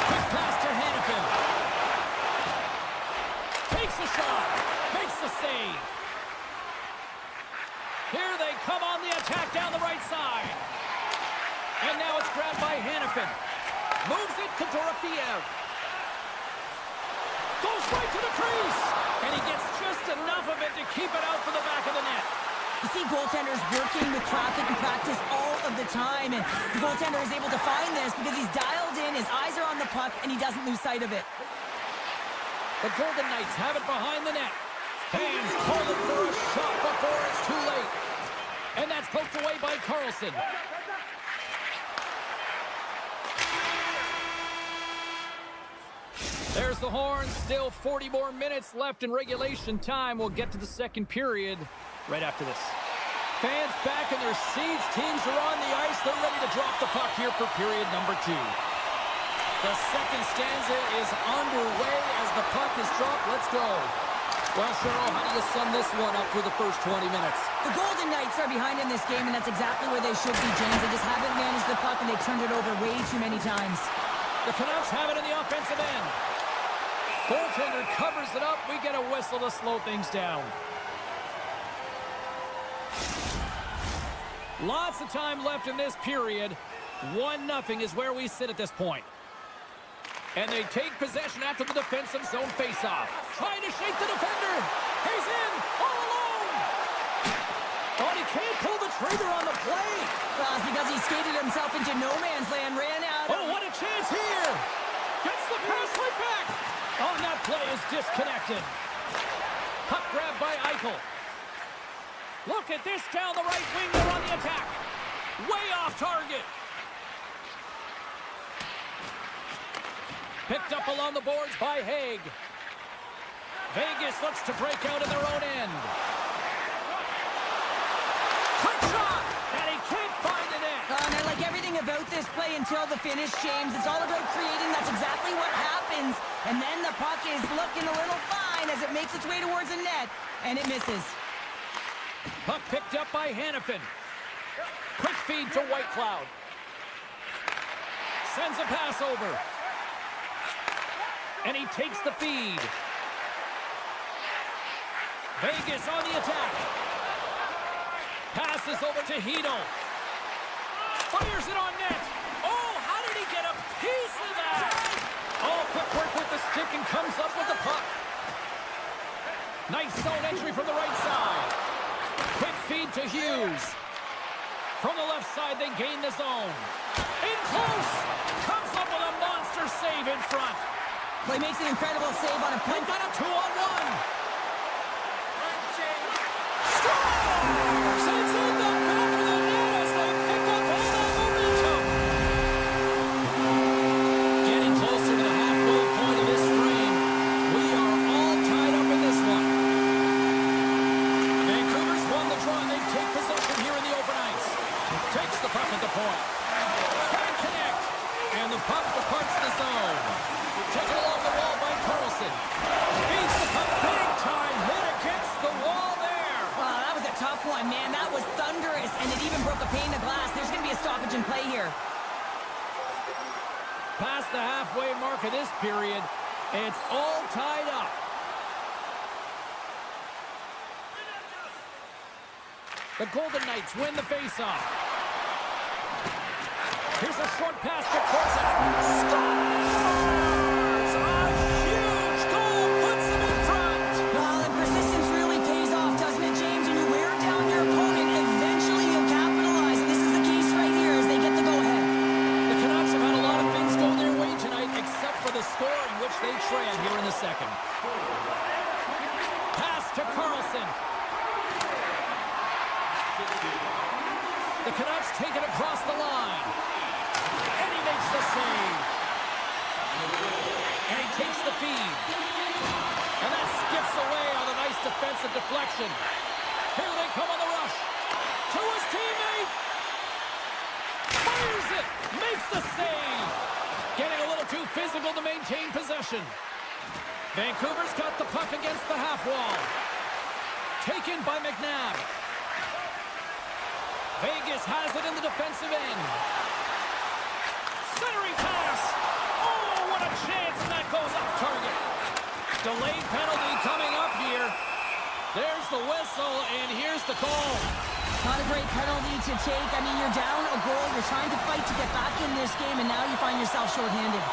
Quick pass to Hanifin. Takes a shot. Makes the save. Here they come on the attack down the right side. And now it's grabbed by Hanifin. Moves it to Dorofeev. Goes right to the crease. And he gets just enough of it to keep it out for the back of the net. You see goaltenders working with traffic and practice all of the time, and the goaltender is able to find this because he's dialed in, his eyes are on the puck, and he doesn't lose sight of it. The Golden Knights have it behind the net. Fans call it for a shot before it's too late. And that's poked away by Carlson. There's the horn. Still 40 more minutes left in regulation time. We'll get to the second period right after this. Fans back in their seats. Teams are on the ice. They're ready to drop the puck here for period number 2. The second stanza is underway as the puck is dropped. Let's go. Well, Cheryl, how do you sum this one up for the first 20 minutes? The Golden Knights are behind in this game, and that's exactly where they should be, James. They just haven't managed the puck, and they've turned it over way too many times. The Canucks have it in the offensive end. Goaltender covers it up. We get a whistle to slow things down. Lots of time left in this period. 1-0 is where we sit at this point. And they take possession after the defensive zone faceoff. Trying to shake the defender. He's in, all alone. Oh, he can't pull the trigger on the play. Well, because he skated himself into no man's land, ran out. Oh, what a chance here. Gets the pass right back. Oh, and that play is disconnected. Puck grab by Eichel. Look at this down the right wing. They're on the attack. Way off target. Picked up along the boards by Haig. Vegas looks to break out in their own end. Quick shot! And he can't find the net. And I like everything about this play until the finish, James. It's all about creating. That's exactly what happens. And then the puck is looking a little fine as it makes its way towards the net. And it misses. Puck picked up by Hannafin. Quick feed to Whitecloud. Sends a pass over. And he takes the feed. Vegas on the attack. Passes over to Hito. Fires it on net. Oh, how did he get a piece of that? Oh, quick work with the stick and comes up with the puck. Nice zone entry from the right side. Quick feed to Hughes. From the left side, they gain the zone. In close. Comes up with a monster save in front. Well, he makes an incredible save on a They've punt. got a 2-on-1. Scores! It's in the back of the net as they pick up all that momentum. Getting closer to the halfway point of this frame. We are all tied up in this one. Vancouver's won the draw and they take possession here in the open ice. Takes the puck at the point. Can't connect. And the puck departs the zone. Taken along the wall by Carlson. Beats the puck big time. Hit against the wall there. Wow, that was a tough one, man. That was thunderous, and it even broke a pane of glass. There's going to be a stoppage in play here. Past the halfway mark of this period, it's all tied up. The Golden Knights win the faceoff. Here's a short pass to Corson. Scores! A huge goal puts them in front. Well, and persistence really pays off, doesn't it, James? When you wear down your opponent, eventually you'll capitalize. And this is the case right here as they get the go-ahead. The Canucks have had a lot of things go their way tonight, except for the score in which they trail here in the second. Pass to Carlson. The Canucks take it across the line. And he makes the save. And he takes the feed. And that skips away on a nice defensive deflection. Here they come on the rush. To his teammate. Fires it. Makes the save. Getting a little too physical to maintain possession. Vancouver's got the puck against the half wall. Taken by McNabb. Vegas has it in the defensive end. Centering pass. Oh, what a chance, and that goes off target. Delayed penalty coming up here. There's the whistle, and here's the call. Not a great penalty to take. I mean, you're down a goal. You're trying to fight to get back in this game, and now you find yourself shorthanded.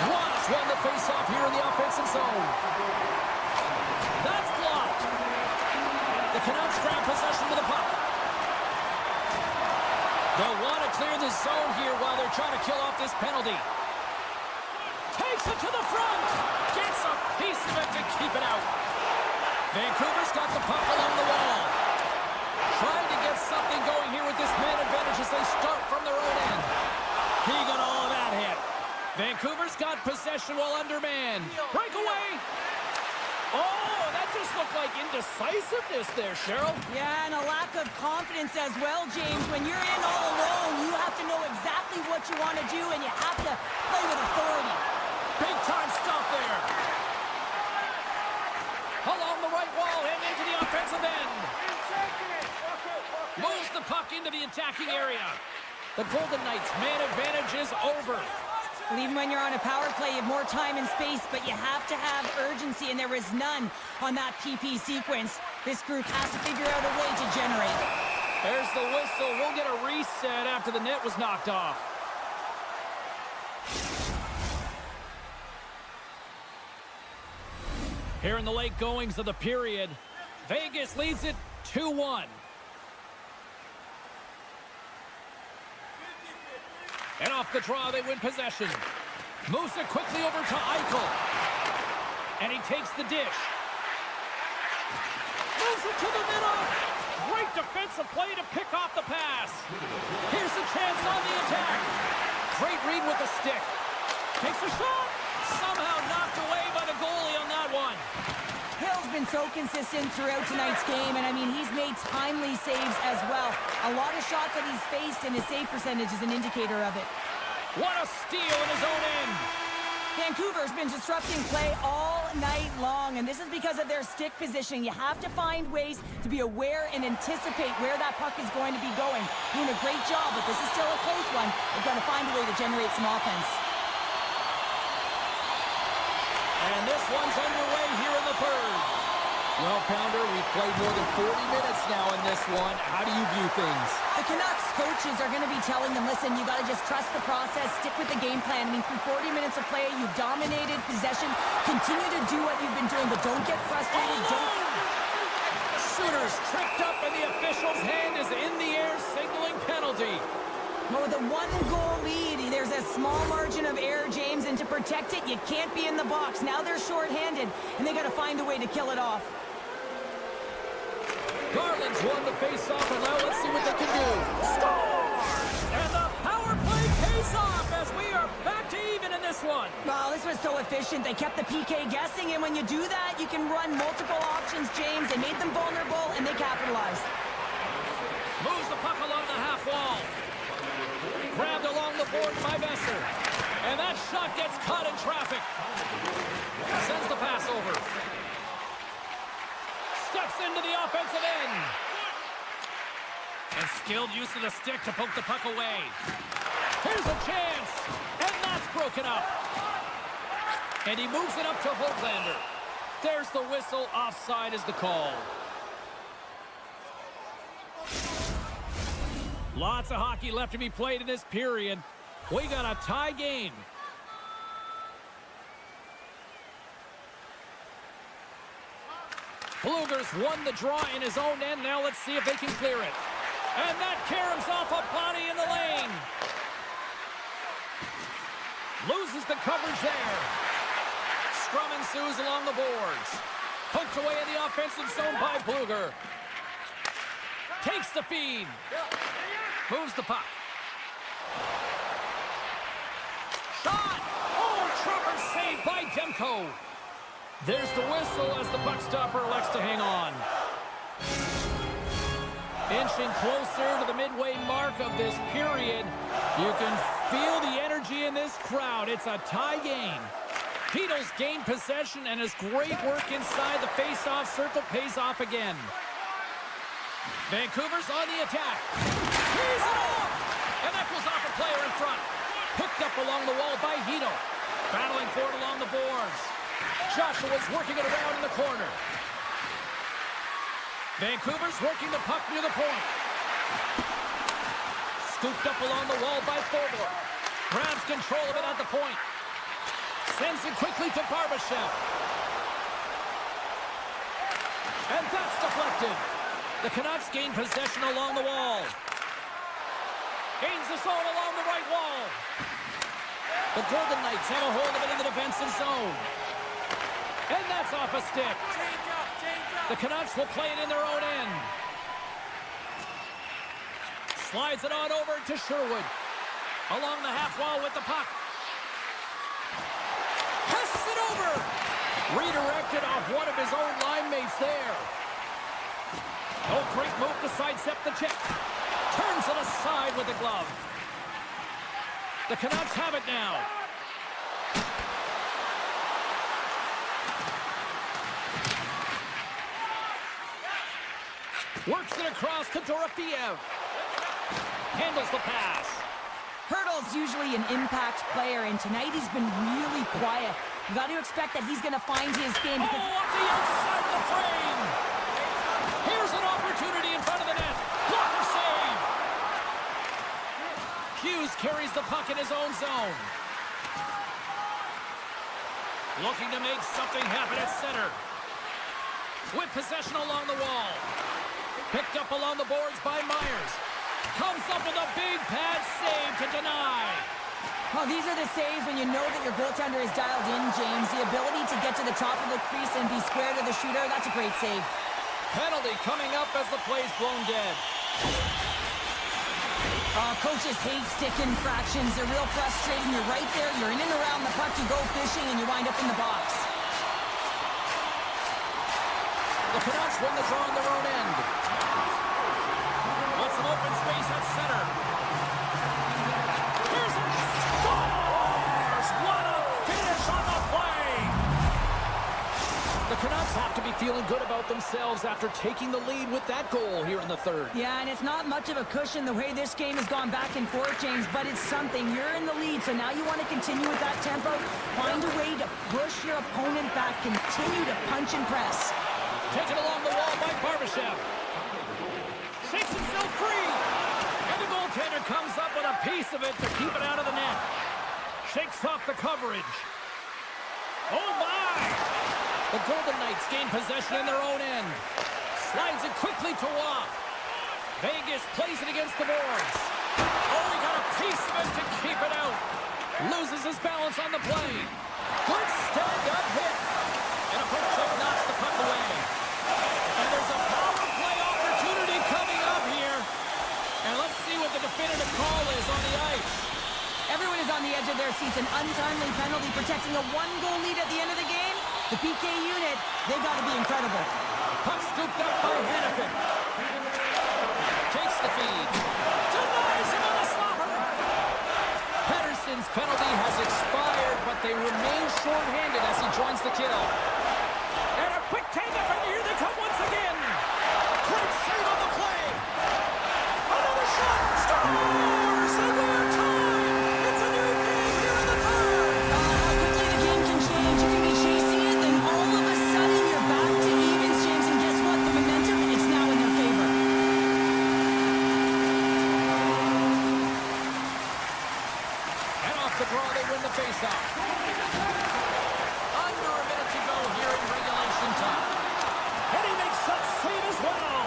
Watts won the faceoff here in the offensive zone. That's blocked. The Canucks grab possession with the puck. They'll want to clear the zone here while they're trying to kill off this penalty. Takes it to the front. Gets a piece of it to keep it out. Vancouver's got the puck along the wall. Trying to get something going here with this man advantage as they start from their own end. He got all of that hit. Vancouver's got possession while undermanned. Breakaway. Oh, that just looked like indecisiveness there, Cheryl. Yeah, and a lack of confidence as well, James. When you're in all alone, you have to know exactly what you want to do, and you have to play with authority. Big time stop there. Along the right wall and into the offensive end. Moves the puck into the attacking area. The Golden Knights' man advantage is over. Even when you're on a power play, you have more time and space, but you have to have urgency, and there is none on that PP sequence. This group has to figure out a way to generate. There's the whistle. We'll get a reset after the net was knocked off. Here in the late goings of the period, Vegas leads it 2-1. And off the draw, they win possession. Moves it quickly over to Eichel. And he takes the dish. Moves it to the middle. Great defensive play to pick off the pass. Here's a chance on the attack. Great read with the stick. Takes a shot. Somehow knocked away by the goalie on that one. Hill's been so consistent throughout tonight's game, and I mean, he's made timely saves as well. A lot of shots that he's faced, and his save percentage is an indicator of it. What a steal in his own end. Vancouver's been disrupting play all night long, and this is because of their stick positioning. You have to find ways to be aware and anticipate where that puck is going to be going. Doing a great job, but this is still a close one. They've got to find a way to generate some offense. And this one's underway here in the third. Well, Pounder, we've played more than 40 minutes now in this one. How do you view things? The Canucks coaches are going to be telling them, listen, you got to just trust the process, stick with the game plan. I mean, through 40 minutes of play, you've dominated possession. Continue to do what you've been doing, but don't get frustrated. Sooners tripped up, and the official's hand is in the air, signaling penalty. Well, with a one-goal lead, there's a small margin of error, James, and to protect it, you can't be in the box. Now they're shorthanded, and they got to find a way to kill it off. Garland's won the face-off, and now let's see what they can do. Score! And the power play pays off as we are back to even in this one. Well, this was so efficient. They kept the PK guessing, and when you do that, you can run multiple options, James. They made them vulnerable, and they capitalized. Moves the puck along the half wall. Grabbed along the board by Besser. And that shot gets caught in traffic. Sends the pass over. Steps into the offensive end. And skilled use of the stick to poke the puck away. Here's a chance. And that's broken up. And he moves it up to Hoglander. There's the whistle. Offside is the call. Lots of hockey left to be played in this period. We got a tie game. Blueger's won the draw in his own end. Now let's see if they can clear it. And that caroms off a body in the lane. Loses the coverage there. Scrum ensues along the boards. Poked away in the offensive zone by Blueger. Takes the feed. Moves the puck. Shot! Oh, Trumper saved by Demko. There's the whistle as the puck stopper elects to hang on. Inching closer to the midway mark of this period. You can feel the energy in this crowd. It's a tie game. Beatles gain possession, and his great work inside the face-off circle pays off again. Vancouver's on the attack. He's it off! And that goes off a player in front. Picked up along the wall by Hito. Battling for it along the boards. Joshua's working it around in the corner. Vancouver's working the puck near the point. Scooped up along the wall by Thorborg. Grabs control of it at the point. Sends it quickly to Barbashev. And that's deflected. The Canucks gain possession along the wall. Gains the zone along the right wall. The Golden Knights have a hold of it in the defensive zone. And that's off a stick. The Canucks will play it in their own end. Slides it on over to Sherwood. Along the half wall with the puck. Passes it over. Redirected off one of his own line mates there. Oh, great move to sidestep the check. Turns it aside with the glove. The Canucks have it now. Works it across to Dorofeev. Handles the pass. Hurdle's usually an impact player, and tonight he's been really quiet. You got to expect that he's going to find his game. Oh, off the outside of the frame. Here's an opportunity in front of the net. Blocker save. Hughes carries the puck in his own zone. Looking to make something happen at center. With possession along the wall. Picked up along the boards by Myers. Comes up with a big pad save to deny. Well, these are the saves when you know that your goaltender is dialed in, James. The ability to get to the top of the crease and be square to the shooter, that's a great save. Penalty coming up as the play's blown dead. Coaches hate stick infractions. They're real frustrating. You're right there. You're in and around the puck. You go fishing, and you wind up in the box. The Canucks win the draw on their own end. With some open space at center. Here's it. Scores! What a finish on the play! The Canucks have to be feeling good about themselves after taking the lead with that goal here in the third. Yeah, and it's not much of a cushion the way this game has gone back and forth, James, but it's something. You're in the lead, so now you want to continue with that tempo. Find a way to push your opponent back. Continue to punch and press. Taken along the wall by Barbashev. Shakes himself free. And the goaltender comes up with a piece of it to keep it out of the net. Shakes off the coverage. Oh, my! The Golden Knights gain possession in their own end. Slides it quickly to Waugh. Vegas plays it against the boards. Oh, he got a piece of it to keep it out. Loses his balance on the play. Good stand-up hit. And a puck check knocks the puck away. And there's a power play opportunity coming up here. And let's see what the definitive call is on the ice. Everyone is on the edge of their seats. An untimely penalty protecting a one-goal lead at the end of the game. The PK unit, they've got to be incredible. Puck scooped up by Hannafin. Takes the feed. Denies him on the slapper. Pettersson's penalty has expired, but they remain short-handed as he joins the kill. And a quick take-up, and here they come once again. Great save on the play. Another shot. Scores! And we're tied. It's a new game here in the third. How quickly the game can change. You can be chasing it, then all of a sudden you're back to evens, James. And guess what? The momentum, it's now in their favor. And off the draw, they win the faceoff. Under a minute to go here in regulation time. And he makes that save as well.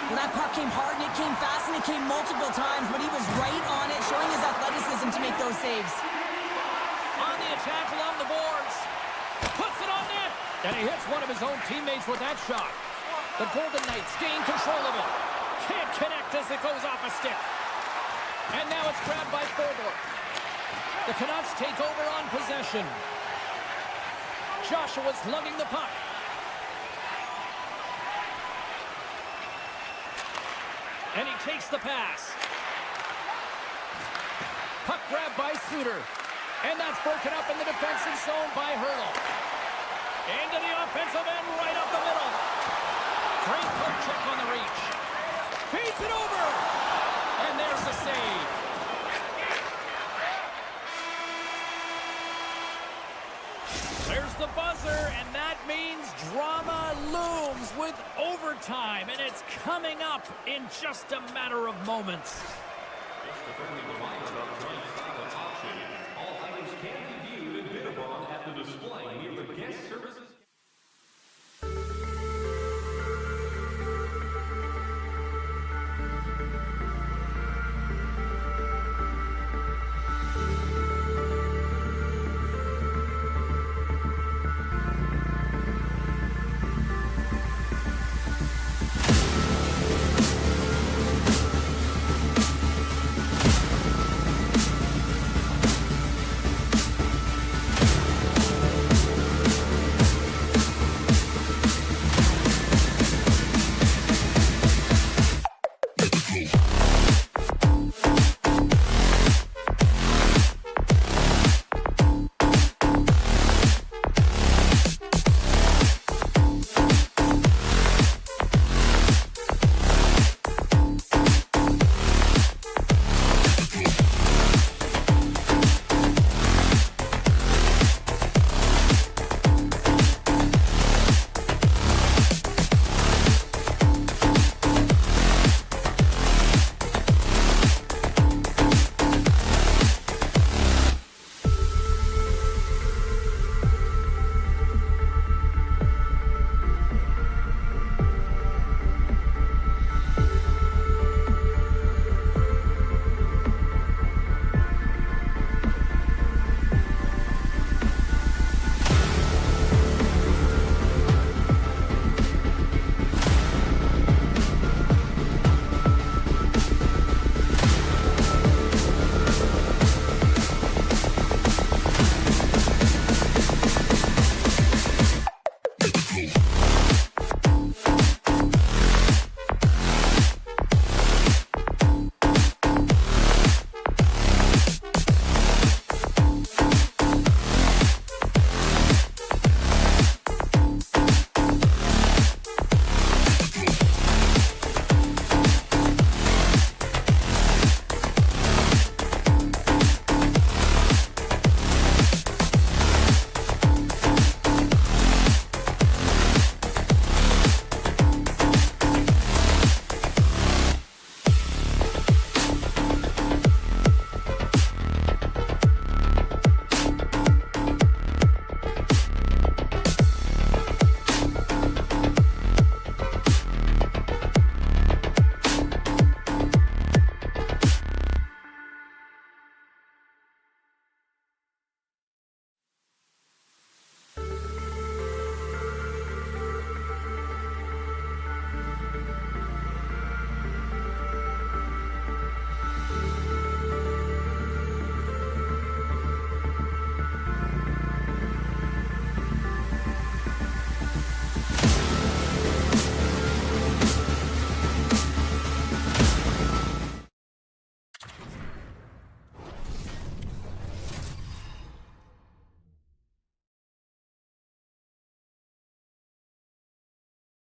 Well, that puck came hard, and it came fast, and it came multiple times, but he was right on it, showing his athleticism to make those saves. On the attack along the boards. Puts it on net. And he hits one of his own teammates with that shot. The Golden Knights gain control of it. Can't connect as it goes off a stick. And now it's grabbed by Thorborg. The Canucks take over on possession. Joshua's lugging the puck. And he takes the pass. Puck grabbed by Suter. And that's broken up in the defensive zone by Hurdle. Into the offensive end, right up the middle. Great puck check on the reach. Feeds it over. And there's the save. There's the buzzer, and that means drama looms with overtime, and it's coming up in just a matter of moments. All items can be viewed and bid upon at the display near the guest services.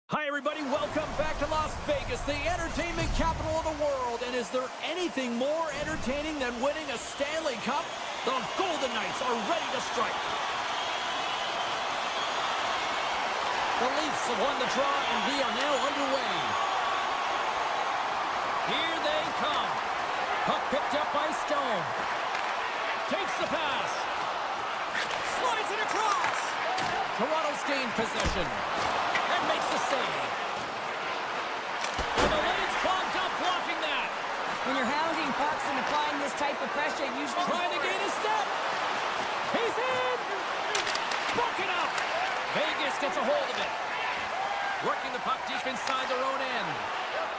Hi, everybody. Welcome back to Las Vegas, the entertainment capital of the world. And is there anything more entertaining than winning a Stanley Cup? The Golden Knights are ready to strike. The Leafs have won the draw, and we are now underway. Here they come. Puck picked up by Stone. Takes the pass. Slides it across. Toronto's gained possession. And makes the save. And the lane's clogged up blocking that. When you're hounding pucks and applying this type of pressure, it usually... Trying to gain a step. He's in. Broken up. Vegas gets a hold of it. Working the puck deep inside their own end.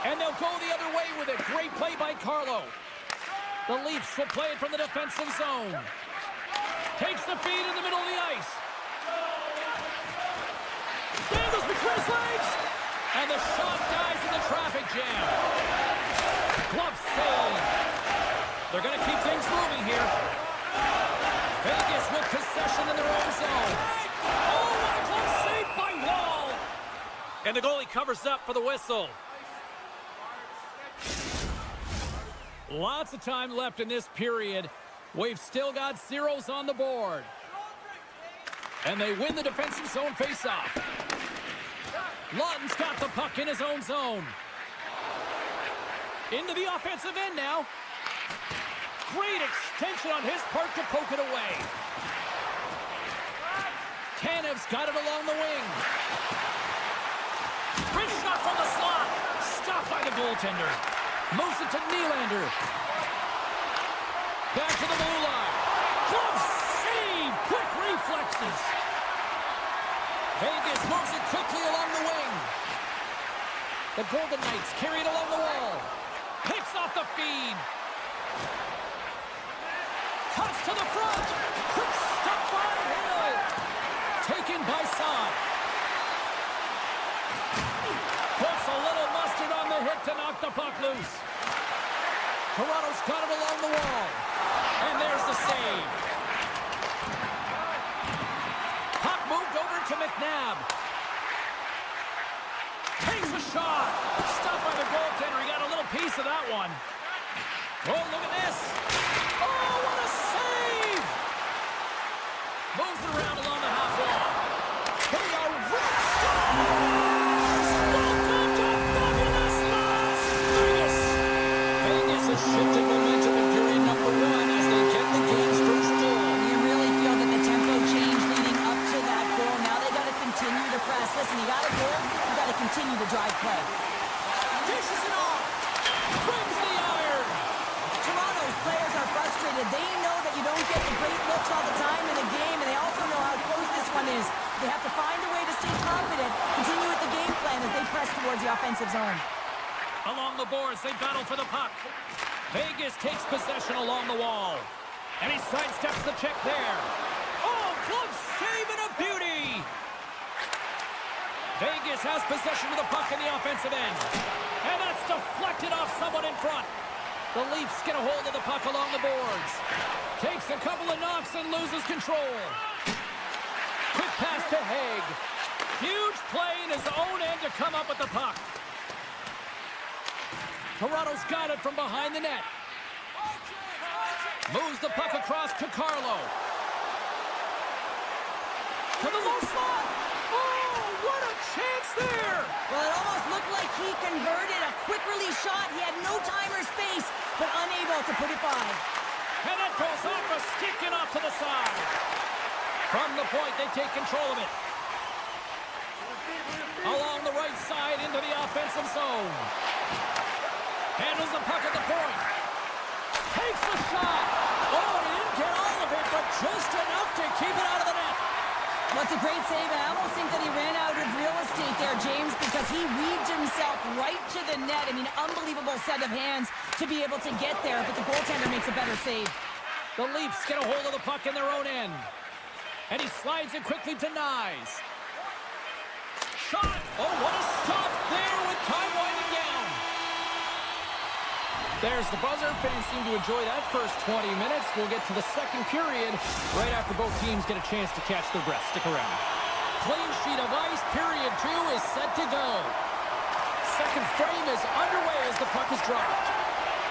And they'll go the other way with it. Great play by Carlo. The Leafs will play it from the defensive zone. Takes the feed in the middle of the ice. Dangles between his legs. And the shot dies in the traffic jam. Glove save. They're going to keep things moving here. Vegas with possession in their own zone. Oh, what a glove save by Wall. And the goalie covers up for the whistle. Lots of time left in this period. We've still got zeros on the board. And they win the defensive zone faceoff. Lawton's got the puck in his own zone. Into the offensive end now. Great extension on his part to poke it away. Tanev's got it along the wing. Great shot from the slot. Stopped by the goaltender. Moves it to Nylander. Back to the blue line. Glove save. Quick reflexes. Vegas moves it quickly along the wing. The Golden Knights carry it along the wall. Picks off the feed. Cuts to the front. Quick stop by Hill. Taken by Saad. Puts a little mustard on the hit to knock the puck loose. Toronto's got it along the wall. And there's the save. Puck moved over to McNabb. Takes a shot. Stopped by the goaltender. He got a little piece of that one. Oh, look at this. Oh, what a save. Moves it around along the half wall. They are rock stars. Welcome to fabulous Las Vegas. Vegas has shifted momentum in period number 1 as they get the game's first goal. You really feel that the tempo change leading up to that goal. Now they got to continue to press. Listen, you got a goal, you got to continue to drive play. Dishes it off. Brings the iron. Toronto's players are frustrated. They know that you don't get the great looks all the time in a game, and they also know how close this one is. They have to find a way to stay confident, continue with the game plan as they press towards the offensive zone. Along the boards, they battle for the puck. Vegas takes possession along the wall. And he sidesteps the check there. Oh, glove save and a beauty! Vegas has possession of the puck in the offensive end. And that's deflected off someone in front. The Leafs get a hold of the puck along the boards. Takes a couple of knocks and loses control. Quick pass to Haig. Huge play in his own end to come up with the puck. Toronto's got it from behind the net. Moves the puck across to Carlo. To the low slot. Oh, what a chance there! Well, it almost looked like he converted a quick release shot. He had no time or space, but unable to put it by. And it goes off a stick and off to the side. From the point, they take control of it. Along the right side into the offensive zone. Handles the puck at the point. Takes the shot. Oh, he didn't get all of it, but just enough to keep it out of the net. That's a great save. I almost think that he ran out of real estate there, James, because he weaved himself right to the net. I mean, unbelievable set of hands to be able to get there, but the goaltender makes a better save. The Leafs get a hold of the puck in their own end. And he slides it quickly to Nyes. Shot! Oh, what a stop there with time winding down. There's the buzzer. Fans seem to enjoy that first 20 minutes. We'll get to the second period right after both teams get a chance to catch their breath. Stick around. Clean sheet of ice. Period 2 is set to go. Second frame is underway as the puck is dropped.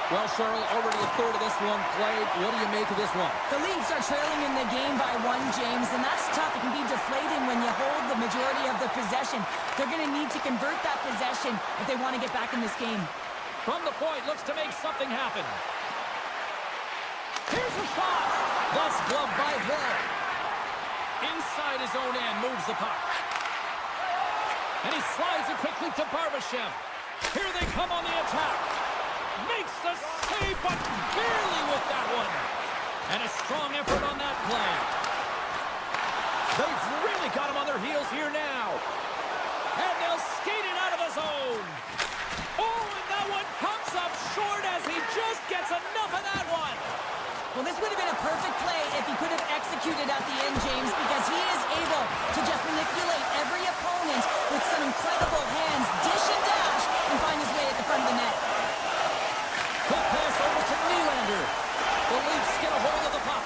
Well, Cheryl, already a third of this one played. What do you make of this one? The Leafs are trailing in the game by 1, James, and that's tough. It can be deflating when you hold the majority of the possession. They're going to need to convert that possession if they want to get back in this game. From the point, looks to make something happen. Here's a shot. That's gloved by Hill. Inside his own end, moves the puck. And he slides it quickly to Barbashev. Here they come on the attack. Makes the save, but barely with that one. And a strong effort on that play. They've really got him on their heels here now. And they'll skate it out of the zone. Oh, and that one comes up short as he just gets enough of that one. Well, this would have been a perfect play if he could have executed at the end, James, because he is able to just manipulate every opponent with some incredible hands, dish and dash, and find his way at the front of the net. Quick pass over to Nylander. The Leafs get a hold of the puck.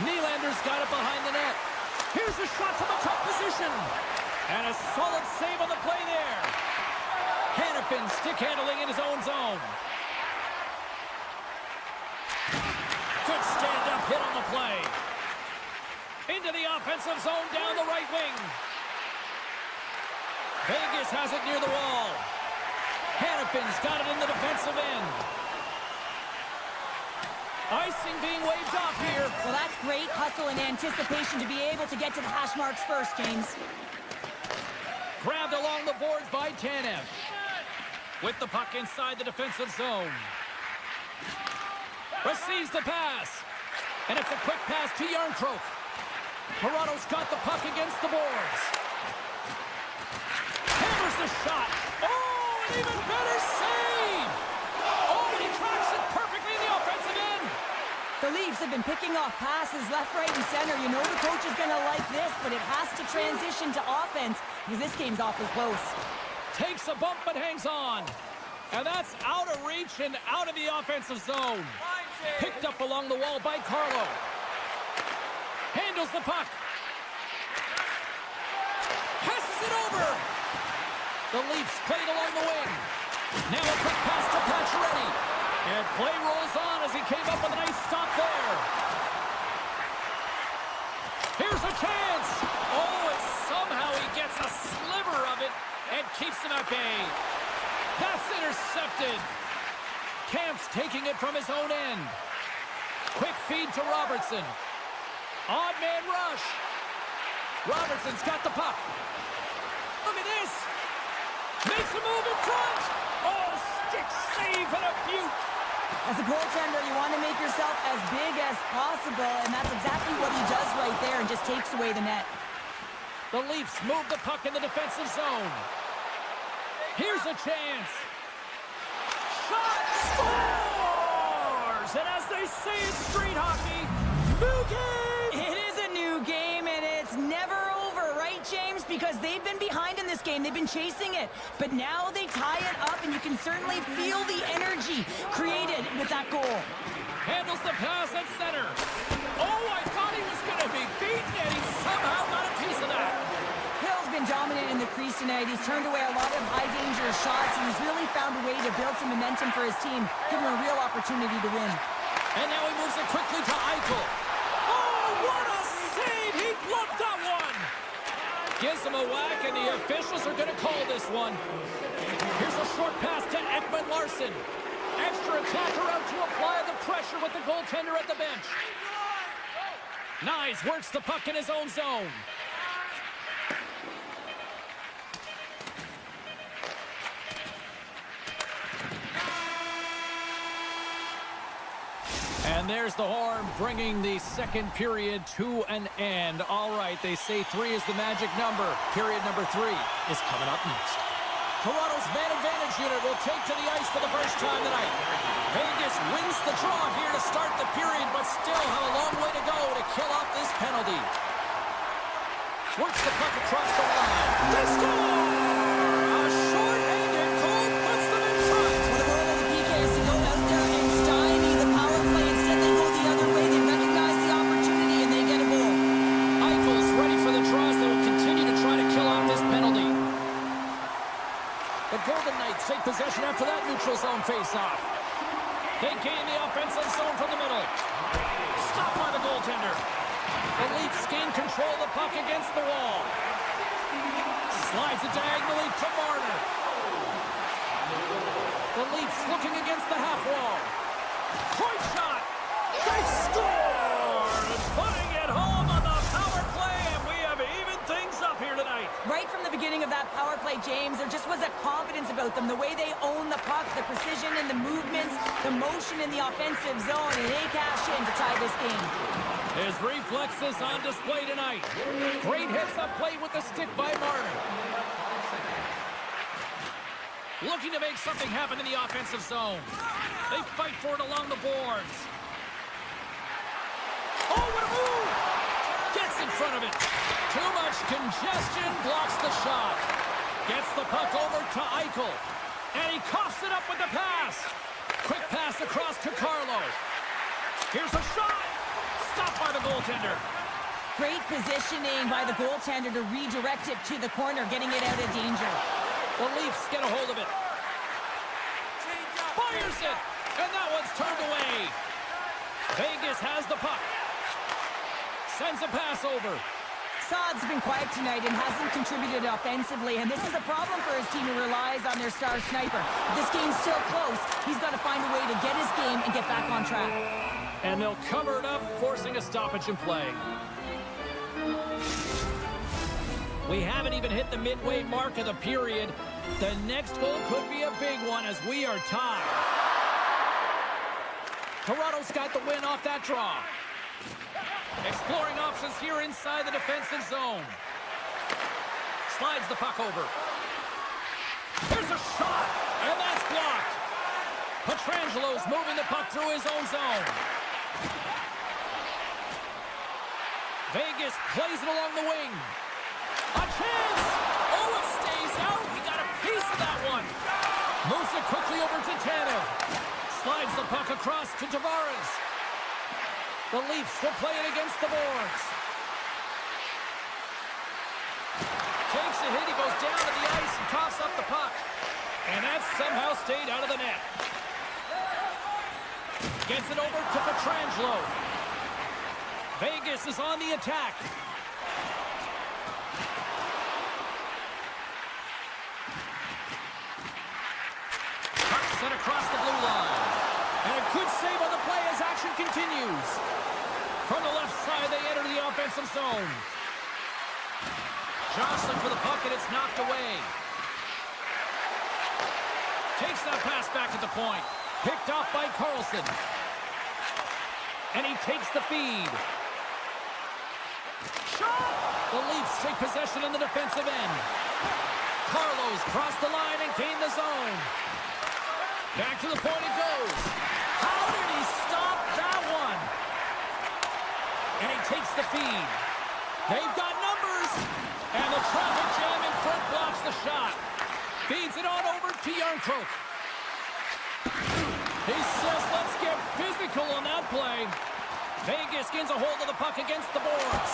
Nylander's got it behind the net. Here's a shot from a tough position. And a solid save on the play there. Hannafin stick handling in his own zone. Good stand-up hit on the play. Into the offensive zone down the right wing. Vegas has it near the wall. Hannafin's got it in the defensive end. Icing being waved off here. Well, that's great hustle and anticipation to be able to get to the hash marks first, James. Grabbed along the boards by Tanev. With the puck inside the defensive zone. Receives the pass. And it's a quick pass to Yarncroke. Toronto's got the puck against the boards. Hammers the shot. Oh, an even better save. Oh, and he tracks it perfectly in the offensive end. The Leafs have been picking off passes left, right, and center. You know the coach is going to like this, but it has to transition to offense because this game's awfully close. Takes a bump but hangs on. And that's out of reach and out of the offensive zone. Picked up along the wall by Carlo. Handles the puck. Passes it over. The Leafs played along the wing. Now a quick pass to Pacioretty. And play rolls on as he came up with a nice stop there. Here's a chance. Oh, and somehow he gets a sliver of it and keeps him at bay. That's intercepted. Camp's taking it from his own end. Quick feed to Robertson. Odd man rush. Robertson's got the puck. Look at this. Makes a move in front. Oh, stick save and a beaut. As a goaltender, you want to make yourself as big as possible, and that's exactly what he does right there and just takes away the net. The Leafs move the puck in the defensive zone. Here's a chance. Shot! Scores! And as they say in street hockey, new game! It is a new game, and it's never over, right, James? Because they've been behind in this game. They've been chasing it. But now they tie it up, and you can certainly feel the energy created with that goal. Handles the pass at center. Oh, I thought he was going to be beaten, and he somehow got a piece of that. Hill's been dominant in the crease tonight. He's turned away a lot of high-danger shots, and he's really found a way to build some momentum for his team, give him a real opportunity to win. And now he moves it quickly to Eichel. Oh, what a save! He bluffed that one! Gives him a whack, and the officials are going to call this one. Here's a short pass to Ekman Larsson. Extra attacker out to apply the pressure with the goaltender at the bench. Nyes works the puck in his own zone. And there's the horn, bringing the second period to an end. All right, they say 3 is the magic number. Period number 3 is coming up next. Toronto's man advantage unit will take to the ice for the first time tonight. Vegas wins the draw here to start the period, but still have a long way to go to kill off this penalty. Works the puck across the line. They score! A short-handed goal puts them in front. Well, the goal of the PK is to go out there and stymie the power play. Instead, they go the other way. They recognize the opportunity, and they get a Golden Knights take possession after that neutral zone face-off. They gain the offensive zone from the middle. Stopped by the goaltender. The Leafs gain control of the puck against the wall. Slides it diagonally to Marner. The Leafs looking against the half wall. Point shot! They score! Putting it home on the power play, and we have evened things up here tonight. Right from the beginning of that power play, James, there just was a confidence about them. The way they own the puck, the precision in the movements, the motion in the offensive zone, and they cash in to tie this game. His reflexes on display tonight. Great hits up plate with the stick by Marner. Looking to make something happen in the offensive zone. They fight for it along the boards. Oh, what a move! Gets in front of it. Too much congestion, blocks the shot. Gets the puck over to Eichel. And he coughs it up with the pass. Quick pass across to Carlo. Here's a shot. Stopped by the goaltender. Great positioning by the goaltender to redirect it to the corner, getting it out of danger. The Leafs get a hold of it. Fires it. And that one's turned away. Vegas has the puck. Sends a pass over. Saad's been quiet tonight and hasn't contributed offensively, and this is a problem for his team who relies on their star sniper. If this game's still close, he's got to find a way to get his game and get back on track. And they'll cover it up, forcing a stoppage in play. We haven't even hit the midway mark of the period. The next goal could be a big one as we are tied. Toronto's got the win off that draw. Exploring options here inside the defensive zone. Slides the puck over. There's a shot, and that's blocked. Petrangelo's moving the puck through his own zone. Vegas plays it along the wing. A chance! Oh, it stays out. He got a piece of that one. Moves it quickly over to Tanev. Slides the puck across to Tavares. The Leafs will play it against the boards. Takes a hit. He goes down to the ice and coughs up the puck. And that somehow stayed out of the net. Gets it over to Petrangelo. Vegas is on the attack. Puck set across the blue line. And a good save on the play as action continues. From the left side, they enter the offensive zone. Jostling for the puck, and it's knocked away. Takes that pass back at the point. Picked off by Carlson. And he takes the feed. Shot! The Leafs take possession in the defensive end. Carlos crossed the line and gained the zone. Back to the point it goes. How did he stop that one? And he takes the feed. They've got numbers. And the traffic jam in front blocks the shot. Feeds it on over to Yarncroke. He says, let's get physical on that play. Vegas gains a hold of the puck against the boards.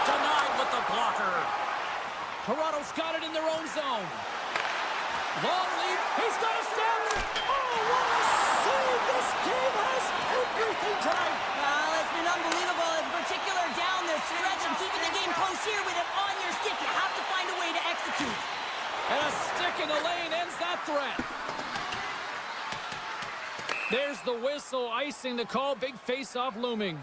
Denied with the blocker. Toronto's got it in their own zone. Long lead. He's got a stab. Oh, what a save. This game has everything tonight. Well, it's been unbelievable, in particular down the stretch and keeping the game close here with it on your stick. You have to find a way to execute. And a stick in the lane ends that threat. There's the whistle, icing the call. Big face-off looming.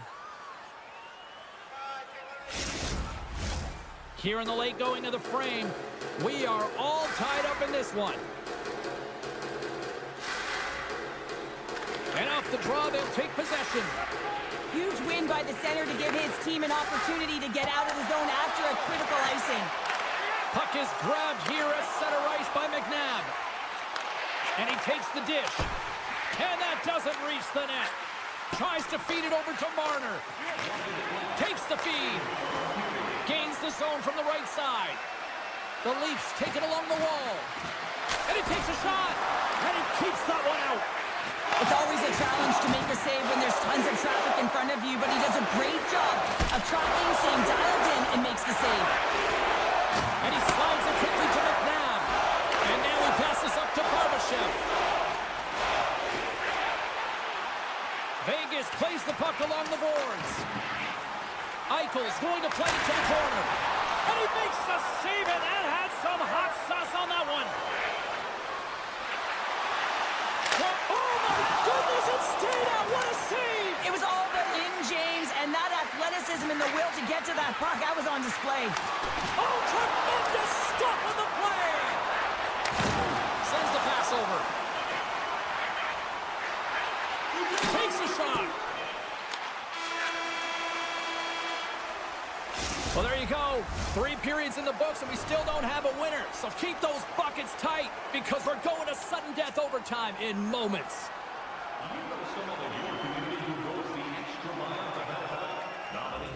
Here in the late going of the frame, we are all tied up in this one. And off the draw, they'll take possession. Huge win by the center to give his team an opportunity to get out of the zone after a critical icing. Puck is grabbed here at center ice by McNabb. And he takes the dish. And that doesn't reach the net. Tries to feed it over to Marner. Takes the feed. Gains the zone from the right side. The Leafs take it along the wall. And he takes a shot. And he keeps that one out. It's always a challenge to make a save when there's tons of traffic in front of you, but he does a great job of tracking, staying dialed in, and makes the save. And he slides it quickly to McNabb. And now he passes up to Nichols going to play it to the corner. And he makes the save, and that had some hot sauce on that one. Oh, my goodness, it stayed out. What a save. It was all but in, James, and that athleticism and the will to get to that puck, that was on display. Oh, tremendous stop on the play. Sends the pass over. Takes a shot. Well, there you go. 3 periods in the books, and we still don't have a winner. So keep those buckets tight, because we're going to sudden death overtime in moments. You know someone in your community who goes the extra mile to help out? Nominee.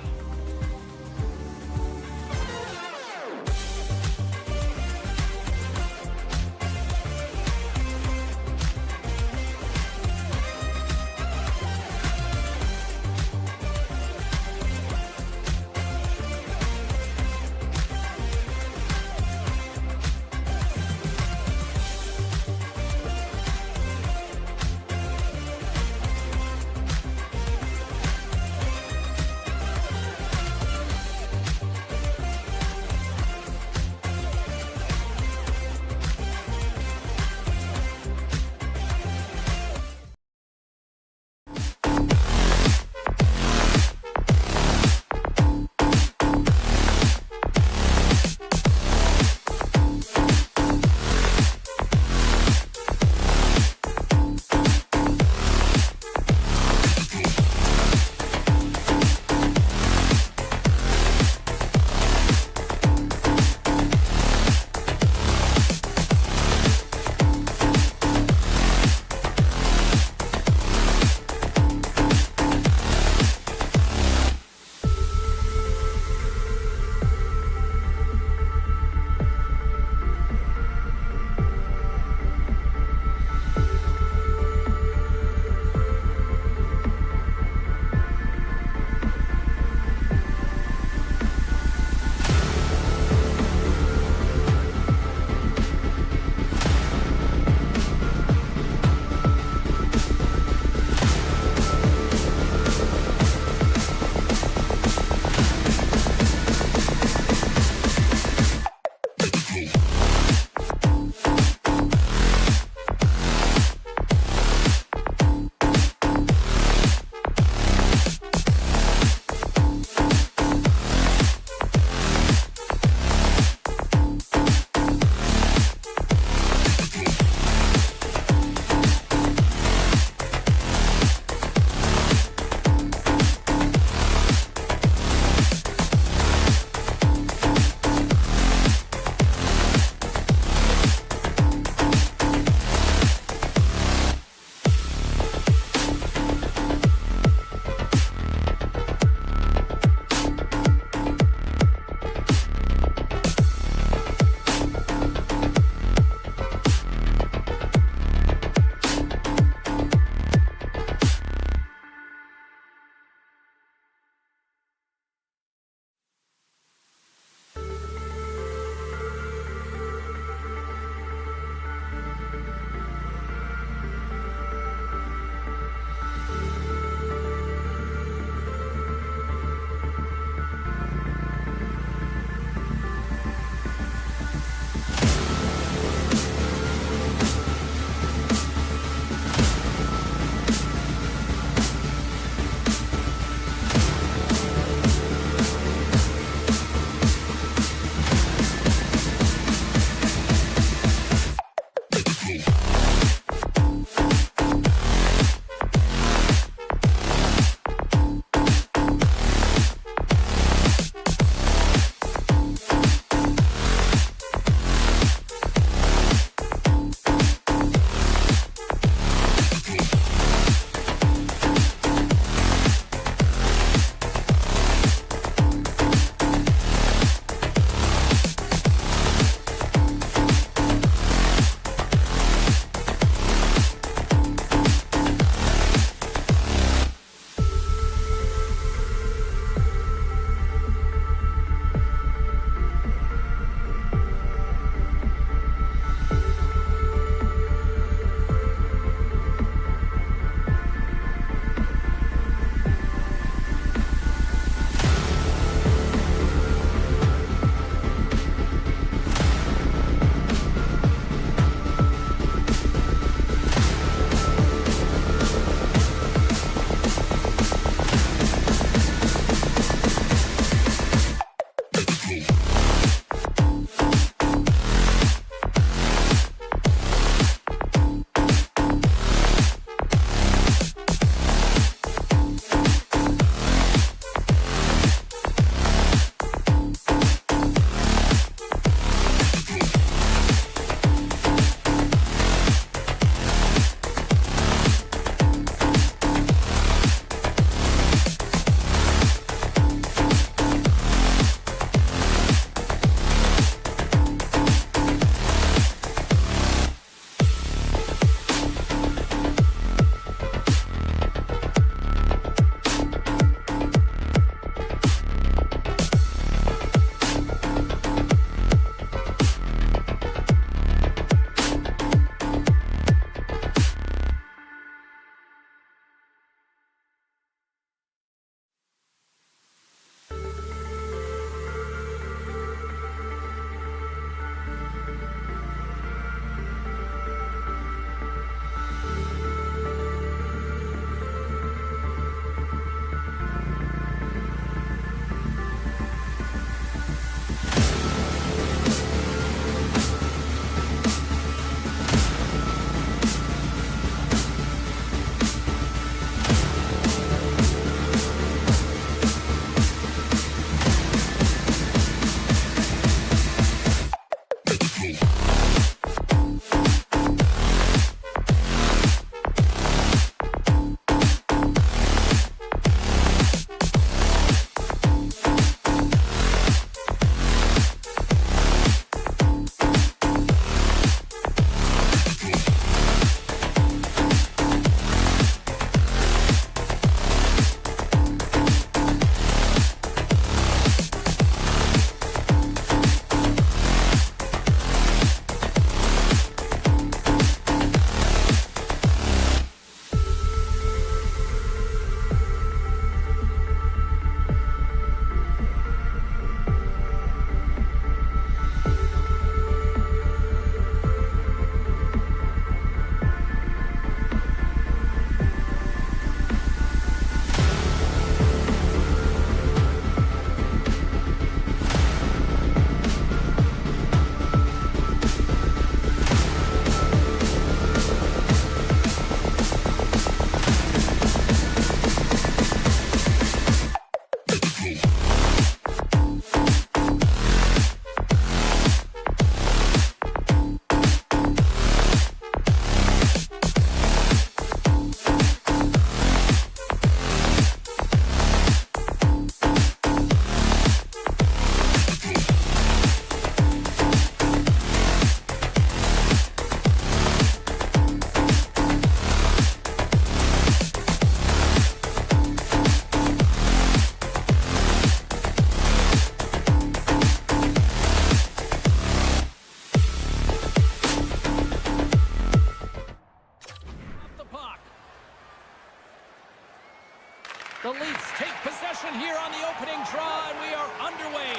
here on the opening draw, and we are underway.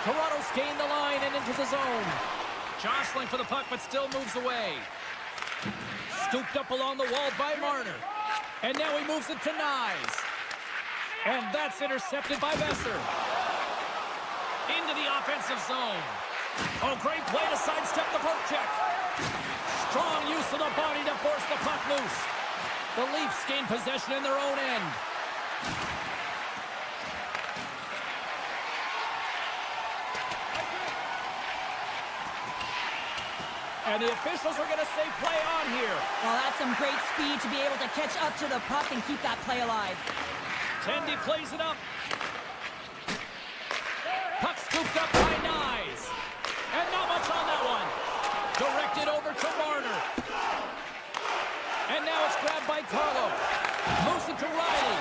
Toronto's gained the line and into the zone. Jostling for the puck, but still moves away. Scooped up along the wall by Marner. And now he moves it to Nyes. And that's intercepted by Besser. Into the offensive zone. Oh, great play to sidestep the poke check. Strong use of the body to force the puck loose. The Leafs gain possession in their own end. And the officials are going to say play on here. Well, that's some great speed to be able to catch up to the puck and keep that play alive. Tendy plays it up. Puck scooped up by Nyes. And not much on that one. Directed over to Marner. And now it's grabbed by Carlo. Moves it to Riley.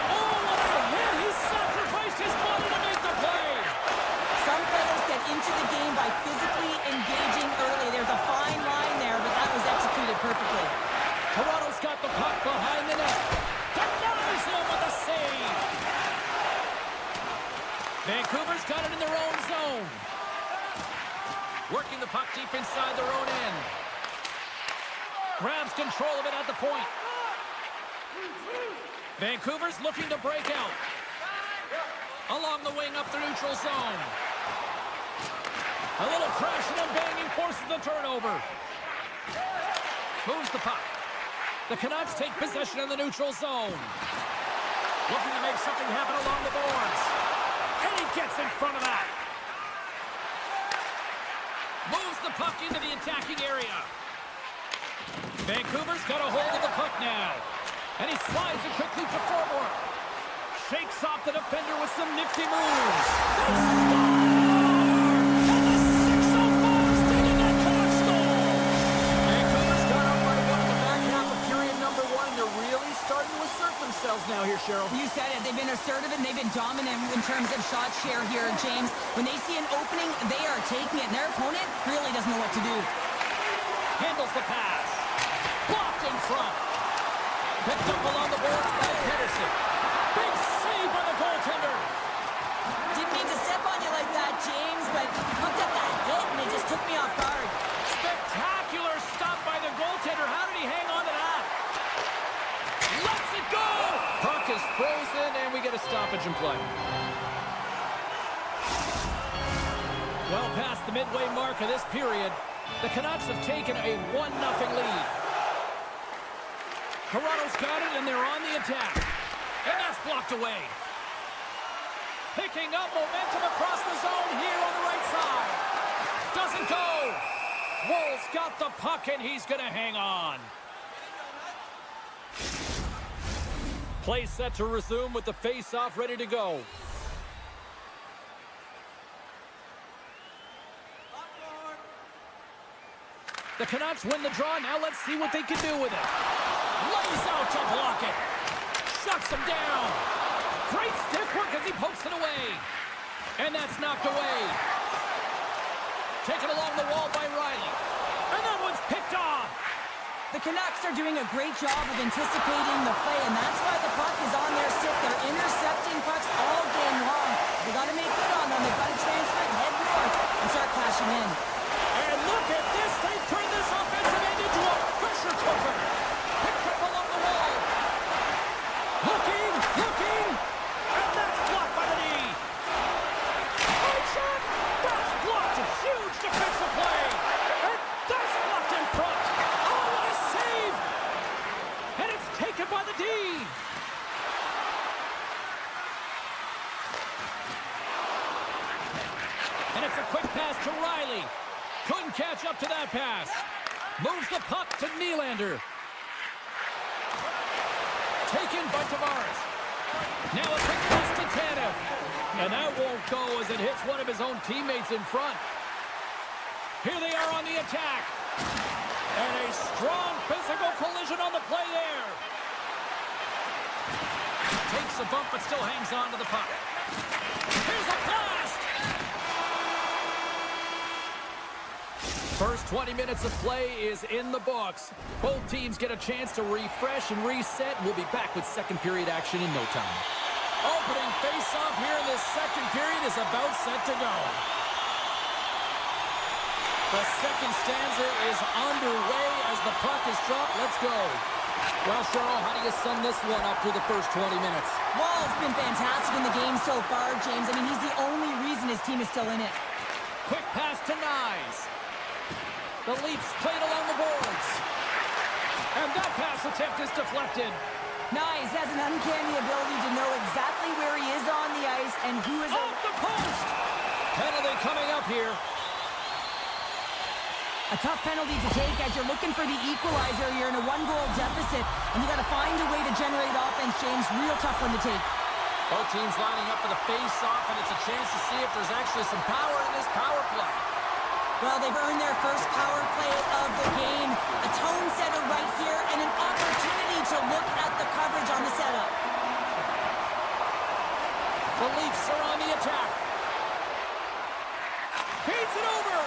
Oh, what a hit! He sacrificed his body to make the play. Some players get into the game by physically engaging early. There's a fine line there, but that was executed perfectly. Toronto's got the puck behind the net. Denies him with a save. Vancouver's got it in their own zone. Working the puck deep inside their own end. Grabs control of it at the point. Vancouver's looking to break out. Along the wing up the neutral zone. A little crashing and banging forces the turnover. Moves the puck. The Canucks take possession in the neutral zone. Looking to make something happen along the boards. And he gets in front of that. Moves the puck into the attacking area. Vancouver's got a hold of the puck now. And he slides it quickly to forward. Shakes off the defender with some nifty moves. They score! And the 605's taking that Canucks goal! Vancouver's got up by one in the back half of period number one. They're really starting to assert themselves now here, Cheryl. You said it. They've been assertive and they've been dominant in terms of shot share here, James. When they see an opening, they are taking it. And their opponent really doesn't know what to do. Handles the pass. Blocked in front. Picked up along the boards by Pedersen. Big save by the goaltender. Didn't mean to step on you like that, James, but looked at that hit and it just took me off guard. Spectacular stop by the goaltender. How did he hang on to that? Lets it go! Puck is frozen and we get a stoppage in play. Well past the midway mark of this period, the Canucks have taken a 1-0 lead. Toronto's got it, and they're on the attack. And that's blocked away. Picking up momentum across the zone here on the right side. Doesn't go. Woll's got the puck, and he's going to hang on. Play set to resume with the face-off ready to go. The Canucks win the draw. Now let's see what they can do with it. Lays out to block it. Shuts him down. Great stick work as he pokes it away. And that's knocked away. Taken along the wall by Riley. And that one's picked off. The Canucks are doing a great job of anticipating the play, and that's why the puck is on their stick. They're intercepting pucks all game long. They got to make good on them. They've got to transfer it, head north, and start cashing in. And look at this. They turn this offensive end into a pressure cooker. Picked up along the wall. Looking, and that's blocked by the knee. Right shot, that's blocked. A huge defensive play. And that's blocked in front. Oh, what a save. And it's taken by the D. And it's a quick pass to Riley. Couldn't catch up to that pass. Moves the puck to Nylander. Taken by Tavares. Now a quick pass to Tanev. And that won't go as it hits one of his own teammates in front. Here they are on the attack. And a strong physical collision on the play there. Takes a bump but still hangs on to the puck. Here's a blast! First 20 minutes of play is in the books. Both teams get a chance to refresh and reset. We'll be back with second period action in no time. Opening face-off here in this second period is about set to go. The second stanza is underway as the puck is dropped. Let's go. Well, Cheryl, how do you sum this one up through the first 20 minutes? Well, it's been fantastic in the game so far, James. I mean, he's the only reason his team is still in it. Quick pass to Nyes. The Leafs played along the boards. And that pass attempt is deflected. Nyes has an uncanny ability to know exactly where he is on the ice and who is... Off the post! Penalty coming up here. A tough penalty to take as you're looking for the equalizer. You're in a one-goal deficit, and you got to find a way to generate offense, James. Real tough one to take. Both teams lining up for the face-off, and it's a chance to see if there's actually some power in this power play. Well, they've earned their first power play of the game. A tone setter right here, and an opportunity to look at the coverage on the setup. The Leafs are on the attack. Feeds it over.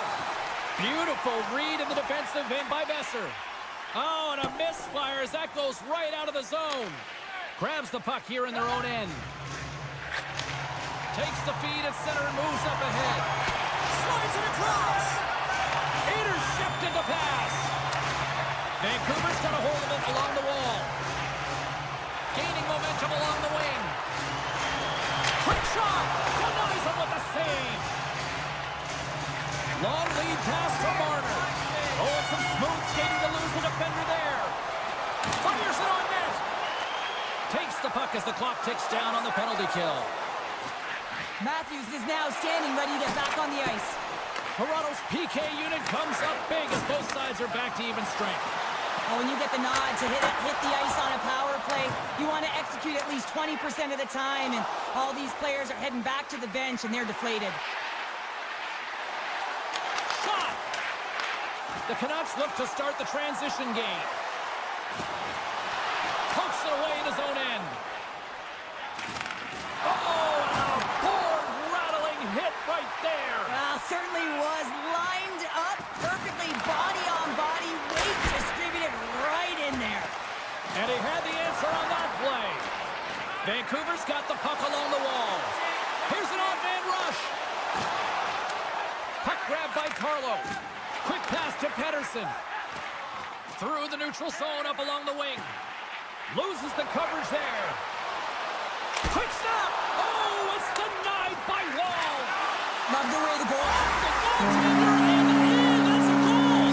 Beautiful read in the defensive end by Besser. Oh, and a misfire as that goes right out of the zone. Grabs the puck here in their own end. Takes the feed at center and moves up ahead. Slides it across. Intercepted the pass. Vancouver's got a hold of it along the wall. Gaining momentum along the wing. Quick shot. Denies him with the save. Long lead pass to Marner. Oh, and some smooth skating to lose the defender there. Fires it on net. Takes the puck as the clock ticks down on the penalty kill. Matthews is now standing ready to get back on the ice. Toronto's PK unit comes up big as both sides are back to even strength. Oh, when you get the nod to hit the ice on a power play, you want to execute at least 20% of the time, and all these players are heading back to the bench, and they're deflated. Shot! The Canucks look to start the transition game. Pokes it away in his own end. Oh, and a board-rattling hit right there. Well, certainly was lined up perfectly, body on body, weight distributed right in there. And he had the answer on that play. Vancouver's got the puck along the wall. Here's an odd-man rush. Puck grab by Carlo. Quick pass to Pettersson. Through the neutral zone up along the wing. Loses the coverage there. Quick snap. Oh, it's denied by Wall. Love the way the goal. The goaltender and in. That's a goal.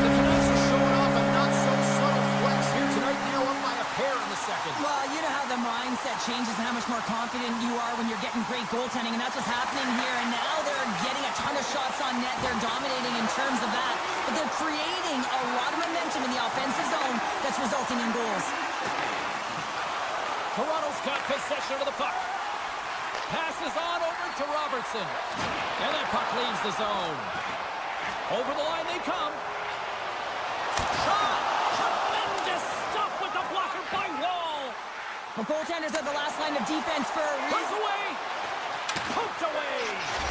The Canucks are showing off a not-so-subtle flex here tonight. Now up by a pair in the second. Well, you know how the mindset changes and how much more confident you are when you're getting great goaltending, and that's what's happening here. And now they're getting a ton of shots on net. They're dominating in terms of that, but they're creating a lot of momentum in the offensive zone that's resulting in goals. Toronto's got possession of the puck. Passes on over to Robertson. And that puck leaves the zone. Over the line they come. Shot! Tremendous stop with the blocker by Wall. Well, goaltenders are the last line of defense for a Puts reason. away. Poked away.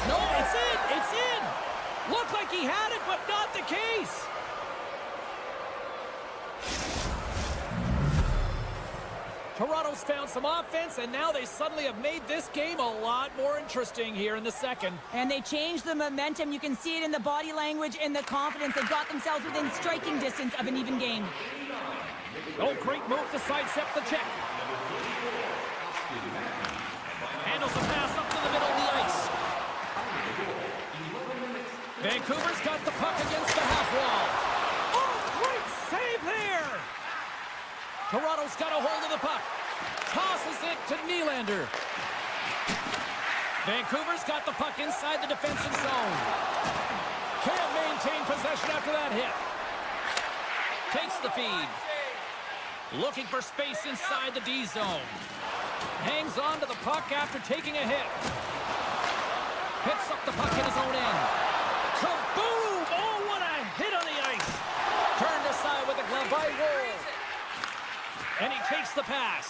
No, it's in. It's in. Looked like he had it, but not the case. Toronto's found some offense, and now they suddenly have made this game a lot more interesting here in the second. And they changed the momentum. You can see it in the body language and the confidence. They got themselves within striking distance of an even game. Oh, great move to sidestep the check. Handles the pass up to the middle of the ice. Vancouver's got the puck against the half wall. Oh, great save there! Toronto's got a hold of the puck. Tosses it to Nylander. Vancouver's got the puck inside the defensive zone. Can't maintain possession after that hit. Takes the feed. Looking for space inside the D zone. Hangs on to the puck after taking a hit. Picks up the puck in his own end. Kaboom! Oh, what a hit on the ice. Turned aside with a glove by Wall. And he takes the pass.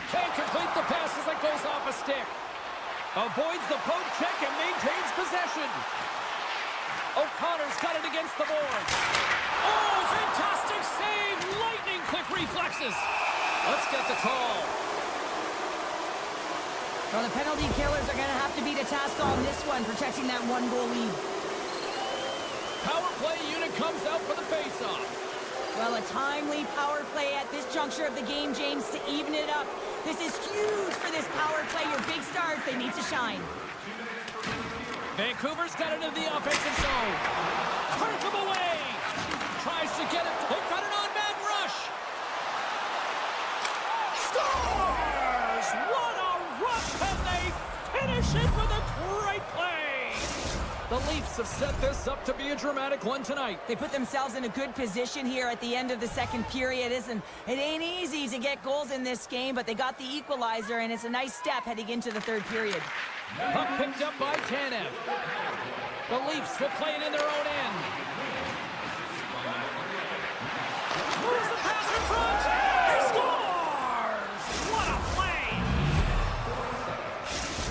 Can't complete the pass as it goes off a stick. Avoids the poke check and maintains possession. O'Connor's got it against the boards. Oh, fantastic save! Lightning quick reflexes. Let's get the call. Well, the penalty killers are going to have to beat a task on this one, protecting that one-goal lead. Power play unit comes out for the face-off. Well, a timely power play at this juncture of the game, James, to even it up. This is huge for this power play. Your big stars, they need to shine. Vancouver's got it in the offensive zone. Turns him away. Tries to get it. They've got an on-man rush. Scores! What a rush, and they finish it with a great play. The Leafs have set this up to be a dramatic one tonight. They put themselves in a good position here at the end of the second period. It ain't easy to get goals in this game, but they got the equalizer, and it's a nice step heading into the third period. Puck picked up by Tanev. The Leafs will play it in their own end. Moves the pass in front. He scores! What a play!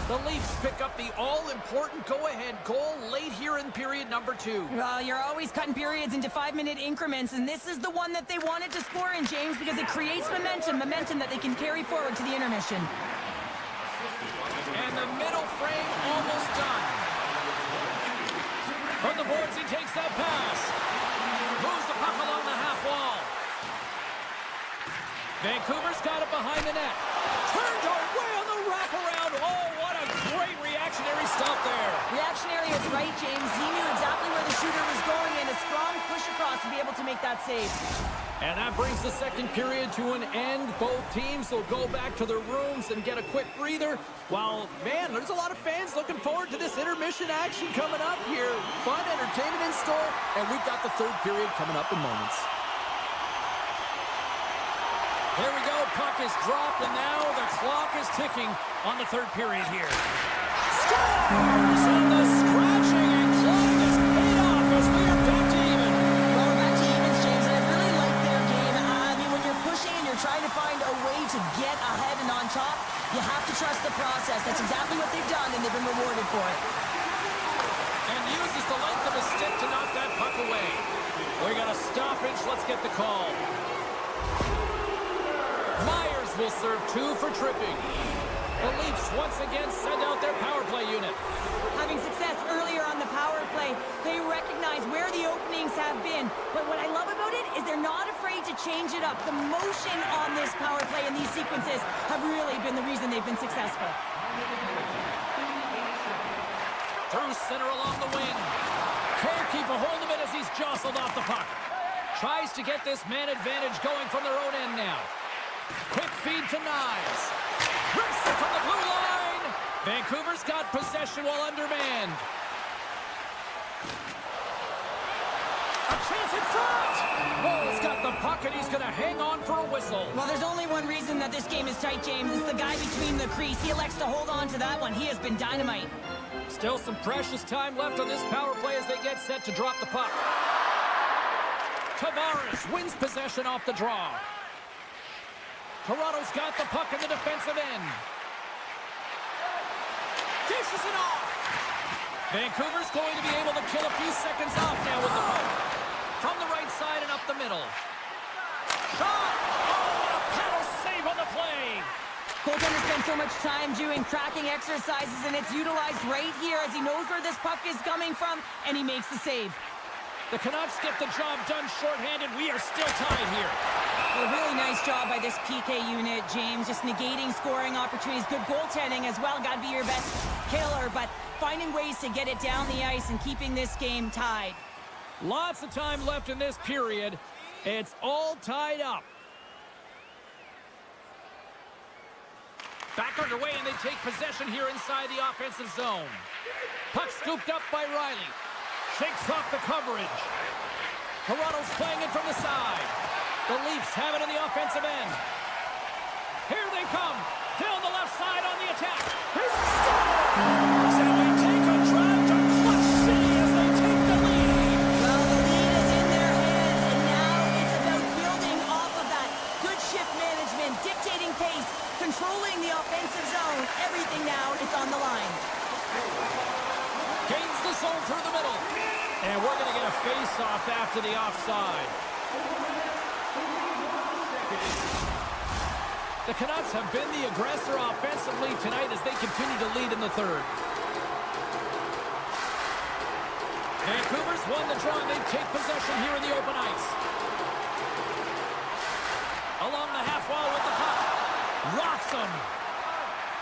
The Leafs pick up the all-important go-ahead goal late here in period number 2. Well, you're always cutting periods into 5-minute increments, and this is the one that they wanted to score in, James, because it creates momentum that they can carry forward to the intermission. And the middle frame almost done. From the boards, he takes that pass. Moves the puck along the half wall. Vancouver's got it behind the net. Turned away on the wraparound. Oh, what a great reactionary stop there. Reactionary is right, James. He knew exactly where the shooter was going, and a strong push across to be able to make that save. And that brings the second period to an end. Both teams will go back to their rooms and get a quick breather. While, man, there's a lot of fans looking forward to this intermission action coming up here. Fun entertainment in store, and we've got the third period coming up in moments. Here we go. Puck is dropped, and now the clock is ticking on the third period here. Scores! And the scratching and clawing is paid off as we are back to even. Well, we're back to evens, James, and I really like their game. I mean, when you're pushing and you're trying to find a way to get ahead and on top, you have to trust the process. That's exactly what they've done, and they've been rewarded for it. And uses the length of his stick to knock that puck away. We got a stoppage. Let's get the call. Myers will serve 2 for tripping. The Leafs once again send out their power play unit. Having success earlier on the power play, they recognize where the openings have been. But what I love about it is they're not afraid to change it up. The motion on this power play and these sequences have really been the reason they've been successful. Through center along the wing. Can't keep a hold of it as he's jostled off the puck. Tries to get this man advantage going from their own end now. Quick feed to Knives. Rips it from the blue line. Vancouver's got possession while undermanned. A chance in front. Bull's got the puck and he's going to hang on for a whistle. Well, there's only one reason that this game is tight, James. It's the guy between the crease. He elects to hold on to that one. He has been dynamite. Still some precious time left on this power play as they get set to drop the puck. Tavares wins possession off the draw. Toronto's got the puck in the defensive end. Dishes it off. Vancouver's going to be able to kill a few seconds off now with the puck. From the right side and up the middle. Shot! Oh, what a paddle save on the play! Goaltender spends so much time doing tracking exercises, and it's utilized right here as he knows where this puck is coming from, and he makes the save. The Canucks get the job done shorthanded. We are still tied here. A really nice job by this PK unit, James. Just negating scoring opportunities. Good goaltending as well. Got to be your best killer, but finding ways to get it down the ice and keeping this game tied. Lots of time left in this period. It's all tied up. Back underway, and they take possession here inside the offensive zone. Puck scooped up by Riley. Shakes off the coverage. Toronto's playing it from the side. The Leafs have it in the offensive end. Here they come. Down the left side on the attack. Here's the scores! And they take a drive to Clutch City as they take the lead. Well, the lead is in their hands, and now it's about building off of that. Good shift management, dictating pace, controlling the offensive zone. Everything now is on the line. Gains the zone through the middle. And And we're going to get a face-off after the offside. The Canucks have been the aggressor offensively tonight as they continue to lead in the third. Vancouver's won the draw, and they take possession here in the open ice. Along the half wall with the puck. Rocks him.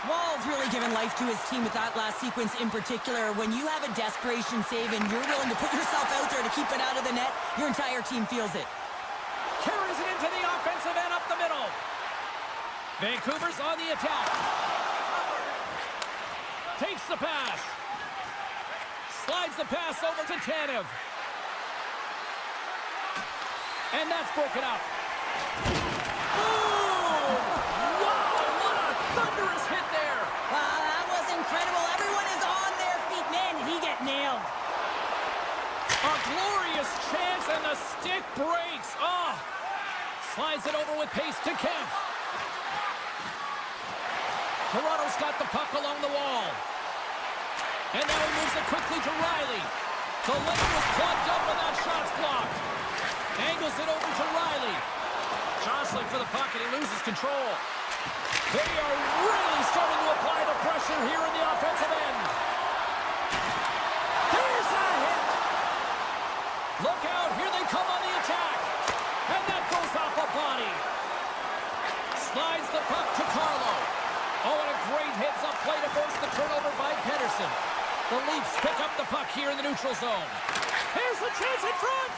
Wall's really given life to his team with that last sequence in particular. When you have a desperation save and you're willing to put yourself out there to keep it out of the net, your entire team feels it. Carries it into the offensive end up the middle. Vancouver's on the attack. Takes the pass. Slides the pass over to Tanev. And that's broken up. Boom! Wow, what a thunderous hit there. Wow, that was incredible. Everyone is on their feet. Man, did he get nailed. A glorious chance, and the stick breaks. Oh! Slides it over with pace to Kemp. Toronto's got the puck along the wall. And now he moves it quickly to Riley. The lane was plugged up and that shot's blocked. Angles it over to Riley. Jostling for the puck and he loses control. They are really starting to apply the pressure here in the offensive end. Here's a hit. Look out, here they come on the attack. And that goes off a body. Slides the puck to Carlo. Oh, and a great heads-up play to force the turnover by Pedersen. The Leafs pick up the puck here in the neutral zone. Here's the chance in front.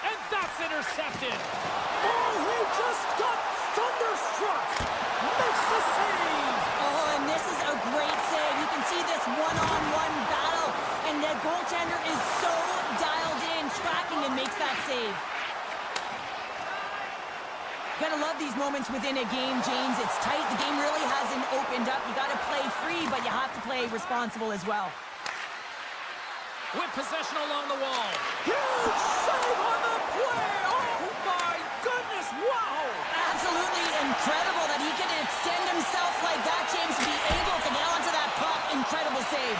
And that's intercepted. Oh, he just got thunderstruck. Makes the save. Oh, and this is a great save. You can see this one-on-one battle. And the goaltender is so dialed in, tracking and makes that save. Gotta love these moments within a game, James. It's tight. The game really hasn't opened up. You gotta play free, but you have to play responsible as well. With possession along the wall. Huge save on the play. Oh, my goodness. Wow. Absolutely incredible that he can extend himself like that, James, to be able to get onto that puck. Incredible save.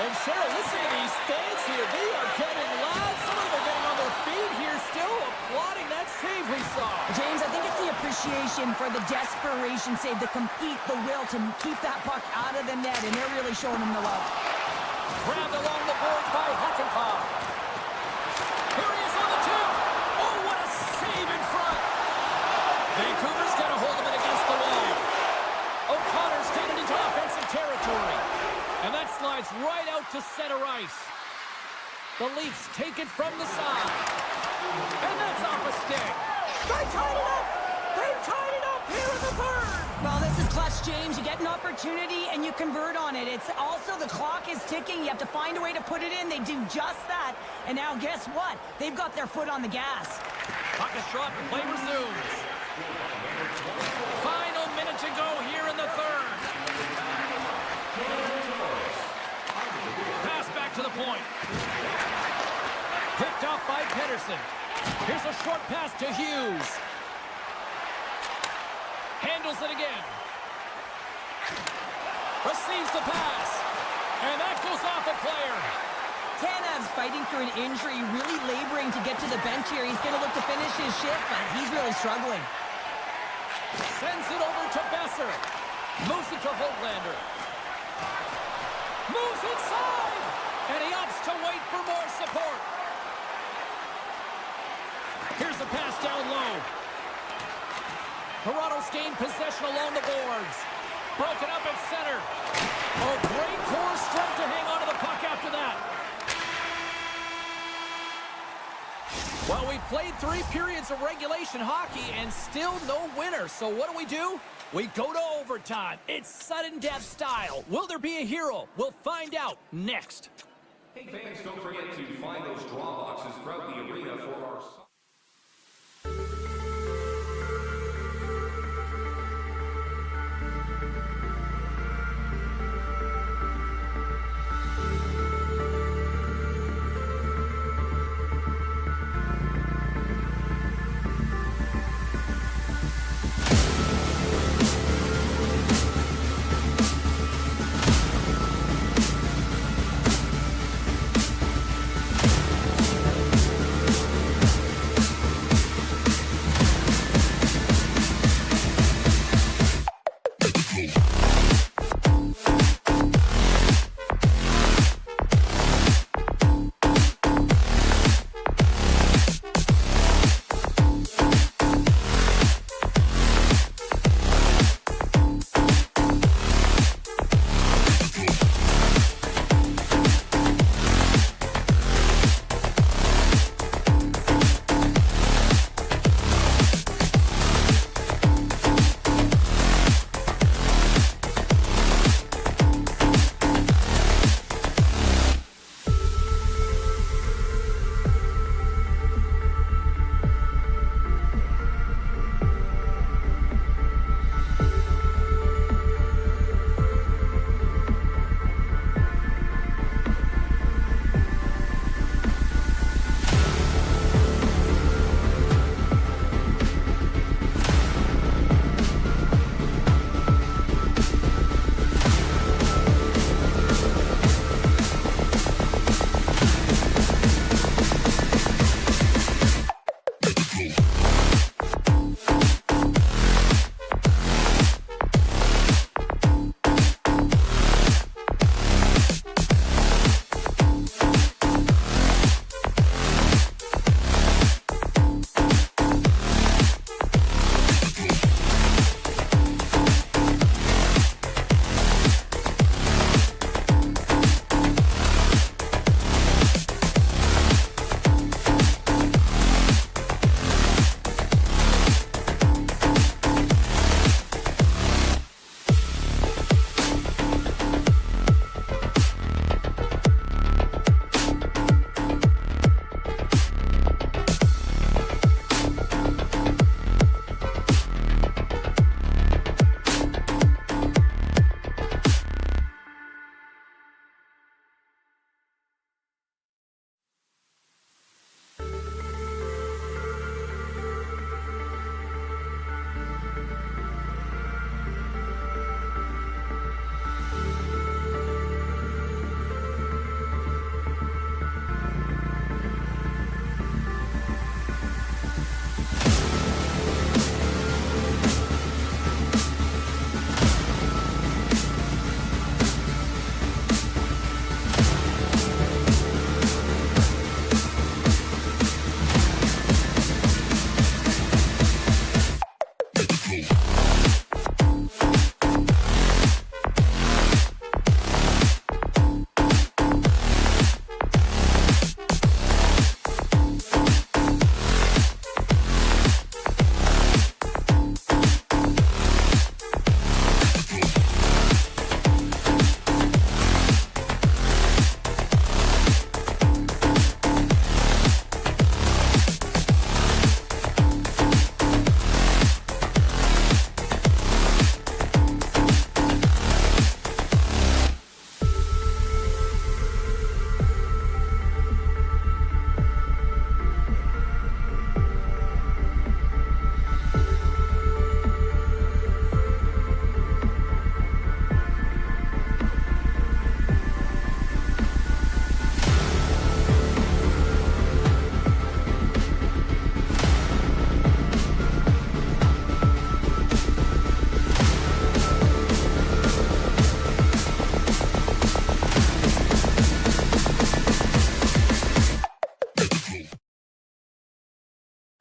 And Cheryl, listen to these fans here. They are getting loud. Some of them are getting on their feet here still, applauding that save we saw. James, I think it's the appreciation for the desperation save, the compete, the will to keep that puck out of the net, and they're really showing him the love. Grabbed along the boards by Hackenpah. Here he is on the tip. Oh, what a save in front. Vancouver's got a hold of it against the wall. O'Connor's got it into offensive territory. And that slides right out to center ice. The Leafs take it from the side. And that's off a stick. They tied it up. They tied it up here in the third. Well, this is clutch, James. You get an opportunity and you convert on it. It's also the clock is ticking. You have to find a way to put it in. They do just that. And now guess what? They've got their foot on the gas. Puck is dropped and play resumes. Final minute to go here in the third. Pass back to the point. Picked off by Pedersen. Here's a short pass to Hughes. Handles it again. Receives the pass. And that goes off a player. Tanev's fighting through an injury, really laboring to get to the bench here. He's going to look to finish his shift, but he's really struggling. Sends it over to Besser. Moves it to Holtlander. Moves inside. And he opts to wait for more support. Here's a pass down low. Toronto's gained possession along the boards. Broken up at center. Oh, great core strength to hang on to the puck after that. Well, we played 3 periods of regulation hockey and still no winner. So what do? We go to overtime. It's sudden death style. Will there be a hero? We'll find out next. Hey fans, don't forget to find those draw boxes throughout the arena for our...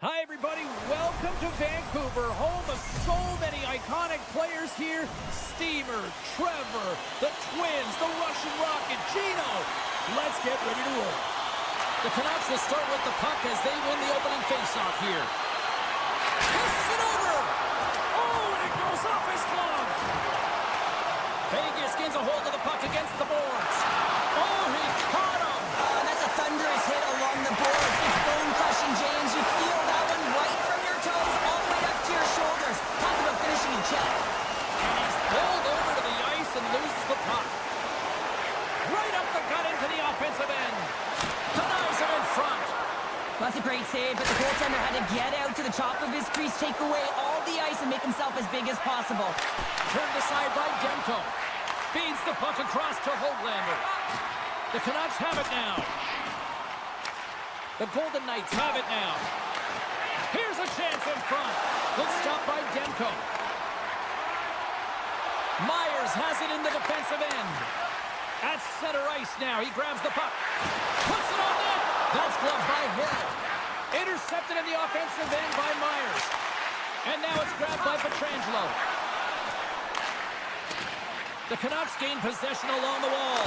Hi, everybody. Welcome to Vancouver, home of so many iconic players here. Steamer, Trevor, the Twins, the Russian Rocket, Gino. Let's get ready to roll. The Canucks will start with the puck as they win the opening faceoff here. Passes it over. Oh, and it goes off his glove. Vegas gains a hold of the puck against the boards. Oh, he caught him. That's a thunderous hit along the boards. It's bone-crushing, James. You feel that one right from your toes all the way up to your shoulders. Talk about finishing in check. And he's pulled over to the ice and loses the puck. Right up the gut into the offensive end. Denies him in front. That's a great save, but the goaltender had to get out to the top of his crease, take away all the ice, and make himself as big as possible. Turned aside by Demko. Feeds the puck across to Hoglander. The Canucks have it now. The Golden Knights have it now. Here's a chance in front. Good stop by Demko. Myers has it in the defensive end. At center ice now. He grabs the puck. Puts it on net. That's gloved by Hill. Intercepted in the offensive end by Myers. And now it's grabbed by Pietrangelo. The Canucks gain possession along the wall.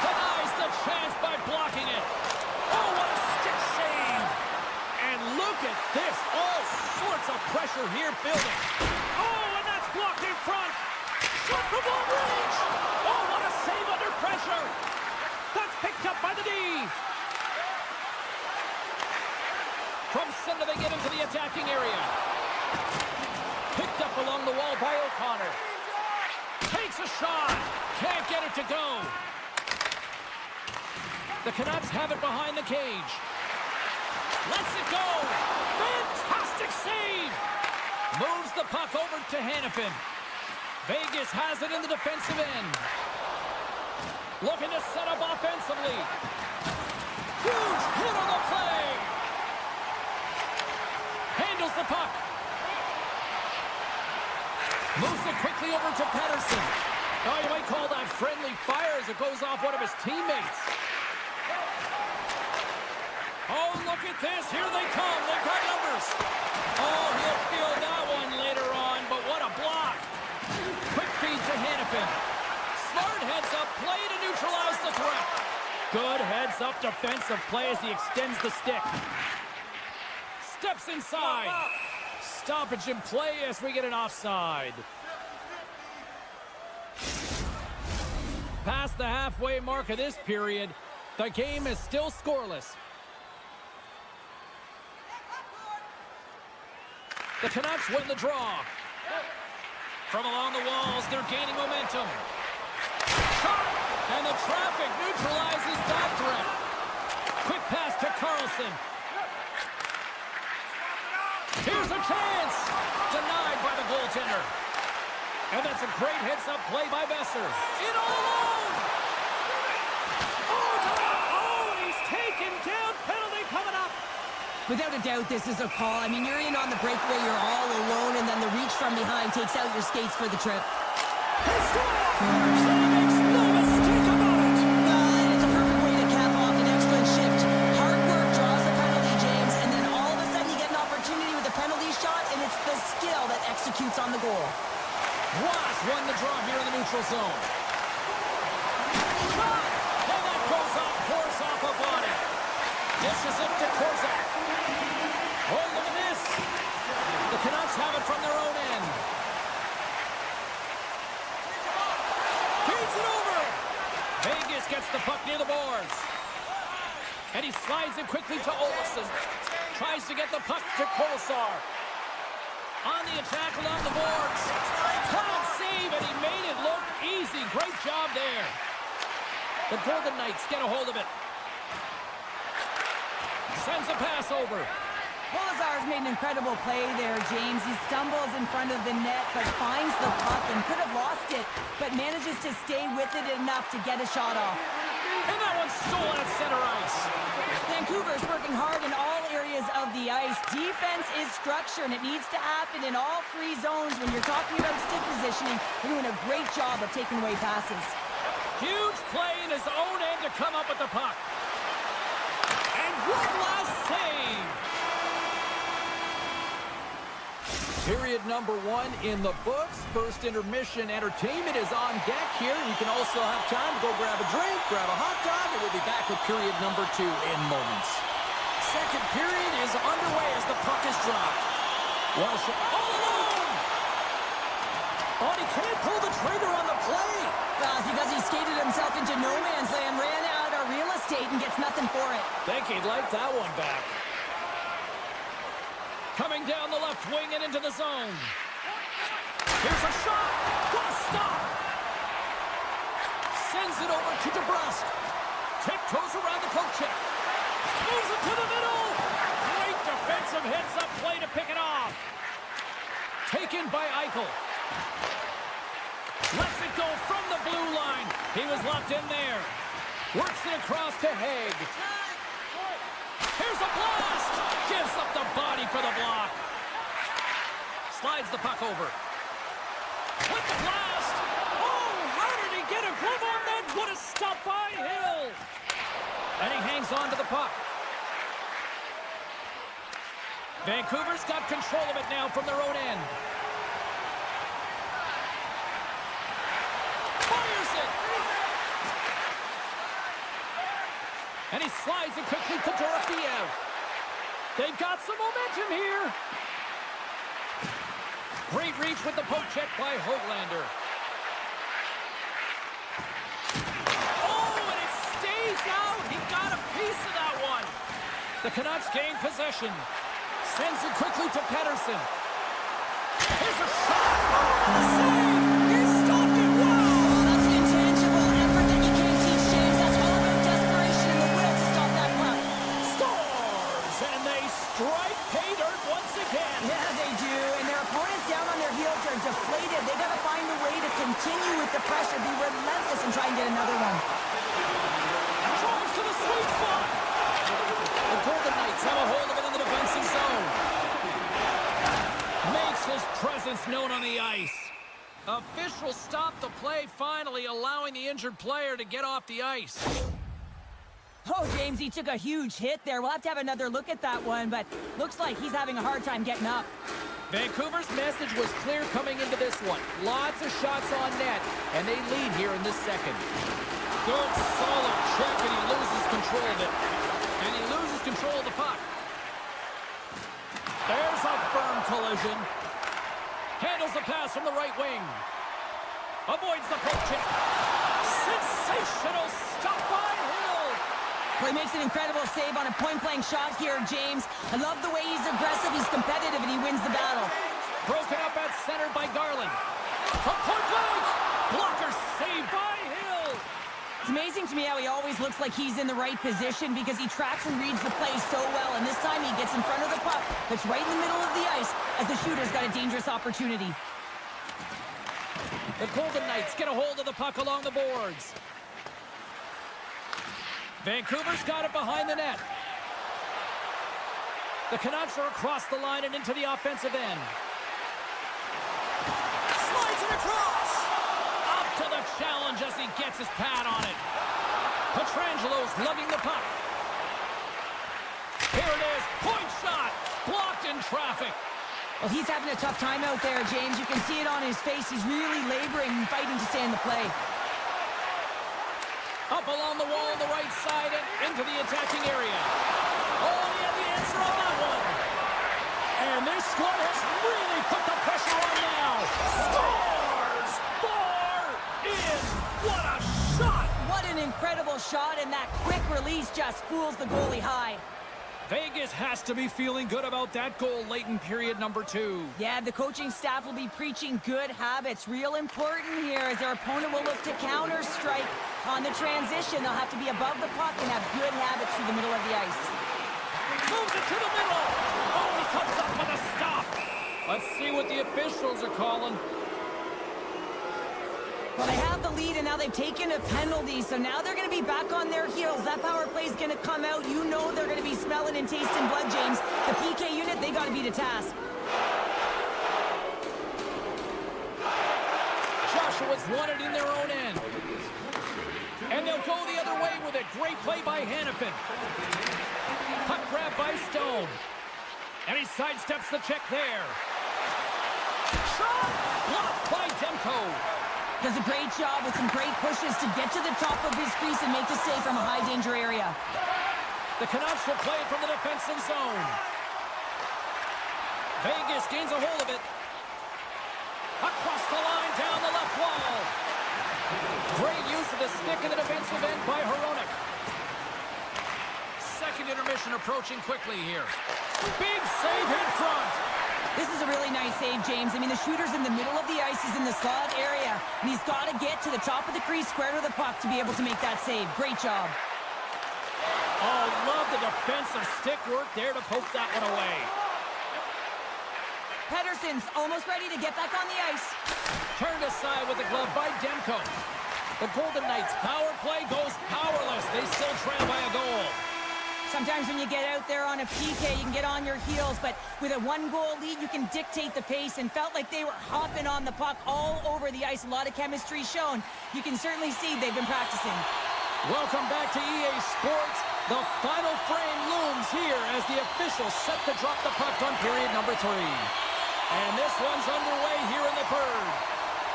Denies the chance by blocking it. Oh, what a stick save. And look at this. All sorts of pressure here building. Oh, and that's blocked in front. Shot from long range. Oh, what a save under pressure. That's picked up by the D. From center, they get into the attacking area. Picked up along the wall by O'Connor. Takes a shot. Can't get it to go. The Canucks have it behind the cage. Lets it go. Fantastic save. Moves the puck over to Hannafin. Vegas has it in the defensive end. Looking to set up offensively. Huge hit on the play. Handles the puck. Moves it quickly over to Pettersson. Oh, you might call that friendly fire as it goes off one of his teammates. Oh, look at this. Here they come. They've got numbers. Oh, he'll feel that one later on, but what a block. Quick feed to Hannafin. Smart heads-up play to neutralize the threat. Good heads-up defensive play as he extends the stick. Steps inside. Stoppage in play as we get an offside. Past the halfway mark of this period, the game is still scoreless. The Canucks win the draw. From along the walls, they're gaining momentum. Shot! And the traffic neutralizes that threat. Quick pass to Carlson. Here's a chance! Denied by the goaltender. And that's a great heads-up play by Besser. In all alone! Oh, he's taken down. Penalty coming up. Without a doubt, this is a call. I mean, you're in on the breakaway, you're all alone, and then the reach from behind takes out your skates for the trip. He scores! And he makes no mistake about it. And it's a perfect way to cap off an excellent shift. Hard work draws the penalty, James, and then all of a sudden you get an opportunity with a penalty shot, and it's the skill that executes on the goal. Ross won the draw here in the neutral zone. Shot! And that goes off, course off a body. Dishes it to Korzak. Oh, look at this. The Canucks have it from their own end. Feeds it over. Vegas gets the puck near the boards. And he slides it quickly to Olsen. Tries to get the puck to Kolesar. On the attack along the boards. Can't save, and he made it look easy. Great job there. The Golden Knights get a hold of it. Sends a pass over. Kolesar's made an incredible play there, James. He stumbles in front of the net, but finds the puck and could have lost it, but manages to stay with it enough to get a shot off. And that one's stolen at center ice. Vancouver's working hard in all areas of the ice. Defense is structure, and it needs to happen in all three zones. When you're talking about stick positioning, they're doing a great job of taking away passes. Huge play in his own end to come up with the puck. And one last save. Period number 1 in the books. First intermission entertainment is on deck here. You can also have time to go grab a drink, grab a hot dog, and we'll be back with period number 2 in moments. Second period is underway as the puck is dropped. Welsh all alone! Oh, he can't pull the trigger on the play. Well, because he skated himself into no man's land, ran out of real estate, and gets nothing for it. Think he'd like that one back. Coming down the left wing and into the zone. Here's a shot. What a stop. Sends it over to DeBrusque. Tiptoes around the poke check. Moves it to the middle. Great defensive heads-up play to pick it off. Taken by Eichel. Lets it go from the blue line. He was locked in there. Works it across to Haig. Here's a blast! Gives up the body for the block. Slides the puck over. With the blast! Oh, how did he get a glove on that? What a stop by Hill! And he hangs on to the puck. Vancouver's got control of it now from their own end. Fires it! And he slides it quickly to Dorofeev. They've got some momentum here. Great reach with the poke check by Höglander. Oh, and it stays out. He got a piece of that one. The Canucks gain possession. Sends it quickly to Pettersson. Here's a shot. Oh, the save. He stopped it. Wow. That's an intangible effort that you can't teach, James. That's all about desperation and the will to stop that puck. Scores! And they strike pay dirt once again. Yeah, they do. And their opponents down on their heels are deflated. They got to find a way to continue with the pressure, be relentless, and try and get another one. Drives to the sweet spot. The Golden Knights have a hold of it in the defensive zone. Makes his presence known on the ice. Officials stop the play, finally allowing the injured player to get off the ice. Oh, James, he took a huge hit there. We'll have to have another look at that one, but looks like he's having a hard time getting up. Vancouver's message was clear coming into this one. Lots of shots on net, and they lead here in this second. Good, solid check, and he loses control of it. And he loses control of the puck. There's a firm collision. Handles the pass from the right wing. Avoids the poke check. Sensational stop by Hill. Well, he makes an incredible save on a point-blank shot here, James. I love the way he's aggressive, he's competitive, and he wins the battle. Broken up at center by Garland. From point blank. Blocker saved by Hill. It's amazing to me how he always looks like he's in the right position because he tracks and reads the play so well, and this time he gets in front of the puck that's right in the middle of the ice as the shooter's got a dangerous opportunity. The Golden Knights get a hold of the puck along the boards. Vancouver's got it behind the net. The Canucks are across the line and into the offensive end. Slides it across. Up to the challenge as he gets his pad on it. Petrangelo's lugging the puck. Here it is. Point shot. Blocked in traffic. Well, he's having a tough time out there, James. You can see it on his face. He's really laboring and fighting to stay in the play. Up along the wall on the right side and into the attacking area. Oh, he had the answer on that one. And this squad has really put the pressure on now. Scores! Bar in! What a shot! What an incredible shot, and that quick release just fools the goalie high. Vegas has to be feeling good about that goal late in period number 2. Yeah, the coaching staff will be preaching good habits. Real important here as their opponent will look to counter-strike on the transition. They'll have to be above the puck and have good habits through the middle of the ice. Moves it to the middle. Oh, he comes up with a stop. Let's see what the officials are calling. Well, they have the lead, and now they've taken a penalty, so now they're going to be back on their heels. That power play is going to come out. You know they're going to be smelling and tasting blood, James. The PK unit, they got to be to task. Joshua's won it in their own end. And they'll go the other way with it. Great play by Hannafin. Puck grab by Stone. And he sidesteps the check there. shot! Blocked by Demko. Does a great job with some great pushes to get to the top of his crease and make the save from a high-danger area. The Canucks will play it from the defensive zone. Vegas gains a hold of it. Across the line, down the left wall. Great use of the stick in the defensive end by Hronek. Second intermission approaching quickly here. Big save in front. This is a really nice save, James. I mean, the shooter's in the middle of the ice. He's in the slot area, and he's got to get to the top of the crease, square to the puck, to be able to make that save. Great job. Oh, love the defensive stick work there to poke that one away. Pedersen's almost ready to get back on the ice. Turned aside with the glove by Demko. The Golden Knights' power play goes powerless. They still trail by a goal. Sometimes when you get out there on a PK, you can get on your heels, but with a one-goal lead, you can dictate the pace, and felt like they were hopping on the puck all over the ice. A lot of chemistry shown. You can certainly see they've been practicing. Welcome back to EA Sports. The final frame looms here as the officials set to drop the puck on period number 3. And this one's underway here in the third.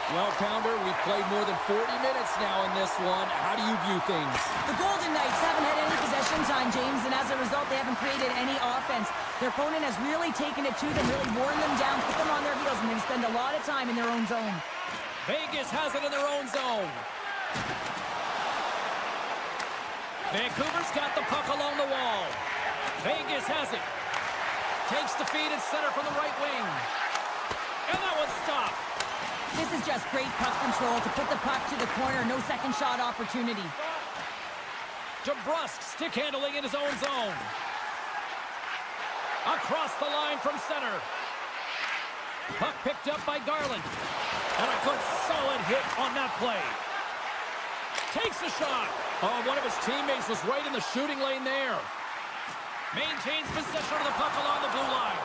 Well, Pounder, we've played more than 40 minutes now in this one. How do you view things? The Golden Knights haven't had any possession time, James, and as a result, they haven't created any offense. Their opponent has really taken it to them, really worn them down, put them on their heels, and they spend a lot of time in their own zone. Vegas has it in their own zone. Vancouver's got the puck along the wall. Vegas has it. Takes the feed at center from the right wing. And that one's stopped. This is just great puck control to put the puck to the corner. No second shot opportunity. DeBrusque stick handling in his own zone. Across the line from center. Puck picked up by Garland. And a good solid hit on that play. Takes a shot. Oh, one of his teammates was right in the shooting lane there. Maintains possession of the puck along the blue line.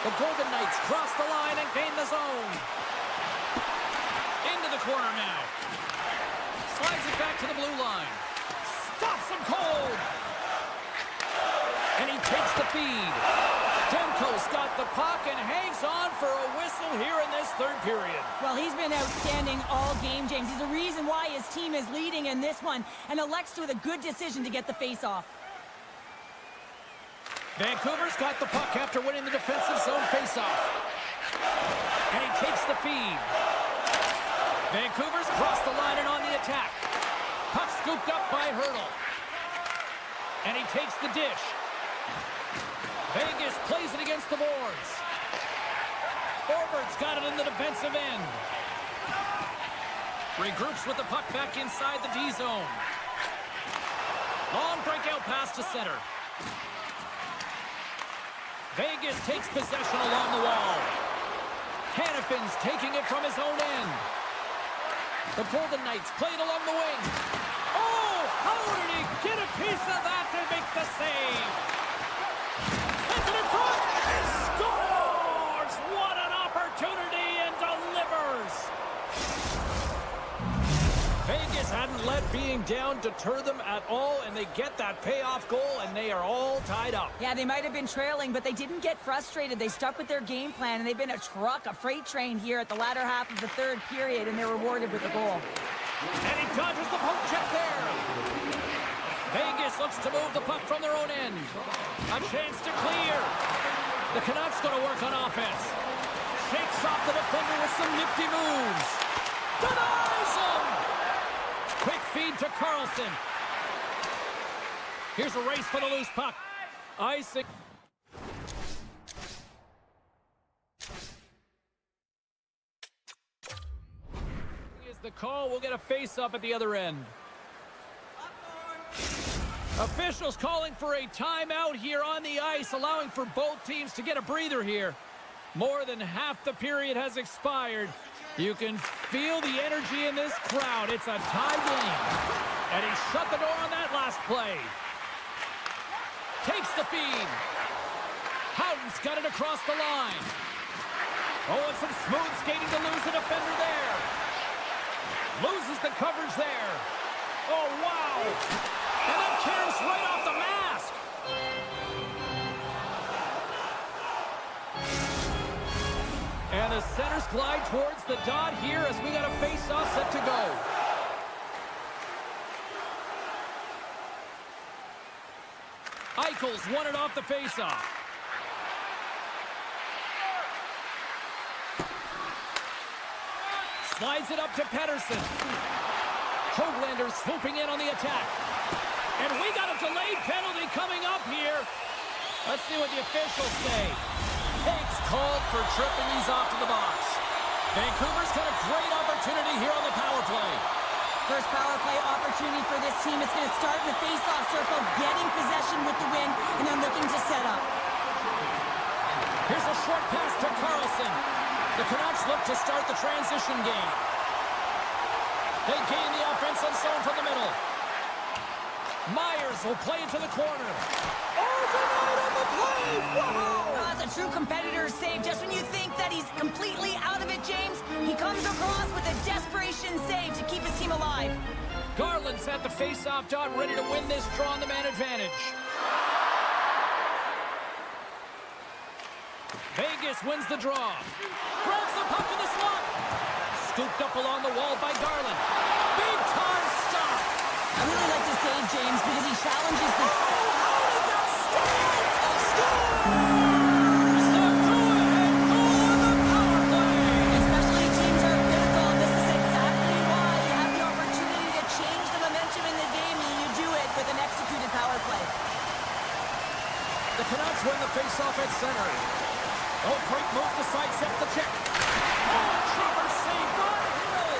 The Golden Knights cross the line and gain the zone. Into the corner now. Slides it back to the blue line. Stops him cold. And he takes the feed. Demko's got the puck and hangs on for a whistle here in this third period. Well, he's been outstanding all game, James. He's the reason why his team is leading in this one, and elects with a good decision to get the face-off. Vancouver's got the puck after winning the defensive zone faceoff. And he takes the feed. Vancouver's crossed the line and on the attack. Puck scooped up by Hurdle. And he takes the dish. Vegas plays it against the boards. Forward's got it in the defensive end. Regroups with the puck back inside the D zone. Long breakout pass to center. Vegas takes possession along the wall. Hannafin's taking it from his own end. The Golden Knights play it along the wing. Oh, how did he get a piece of that to make the save? Sends it in front. He scores! What an opportunity, and delivers. Vegas hadn't let being down deter them at all, and they get that payoff goal, and they are all tied up. Yeah, they might have been trailing, but they didn't get frustrated. They stuck with their game plan, and they've been a truck, a freight train here at the latter half of the third period, and they're rewarded with a goal. And he dodges the poke check there. Vegas looks to move the puck from their own end. A chance to clear. The Canucks going to work on offense. Shakes off the defender with some nifty moves. Denies him! Quick feed to Carlson. Here's a race for the loose puck. Isaac. Is the call. We'll get a face-up at the other end. Officials calling for a timeout here on the ice, allowing for both teams to get a breather here. More than half the period has expired. You can feel the energy in this crowd. It's a tie game. And he shut the door on that last play. Takes the feed. Houghton's got it across the line. Oh, and some smooth skating to lose the defender there. Loses the coverage there. Oh, wow. And then tears right off the mask. the centers glide towards the dot here as we got a face-off set to go. Eichel's won it off the face-off. Slides it up to Pettersson. Höglander swooping in on the attack. And we got a delayed penalty coming up here. Let's see what the officials say. Hake's called for tripping. He's off to the box. Vancouver's got a great opportunity here on the power play. First power play opportunity for this team. It's going to start in the face-off circle, getting possession with the win, and then looking to set up. Here's a short pass to Carlson. The Canucks look to start the transition game. They gain the offensive zone from the middle. Myers will play it to the corner. Overnight on the play! Wow! That's a true competitor save. Just when you think that he's completely out of it, James, he comes across with a desperation save to keep his team alive. Garland's at the face-off dot, ready to win this draw on the man advantage. Vegas wins the draw. Grabs the puck in the slot. Scooped up along the wall by Garland. Big time stop. I really like this save, James, because he challenges the... How did that stand? Scores! The go-ahead goal on the power play. Especially teams are critical, and this is exactly why you have the opportunity to change the momentum in the game, and you do it with an executed power play. The Canucks win the face-off at center. Oh, great move to sidestep the check. Oh, chopper save by Hill.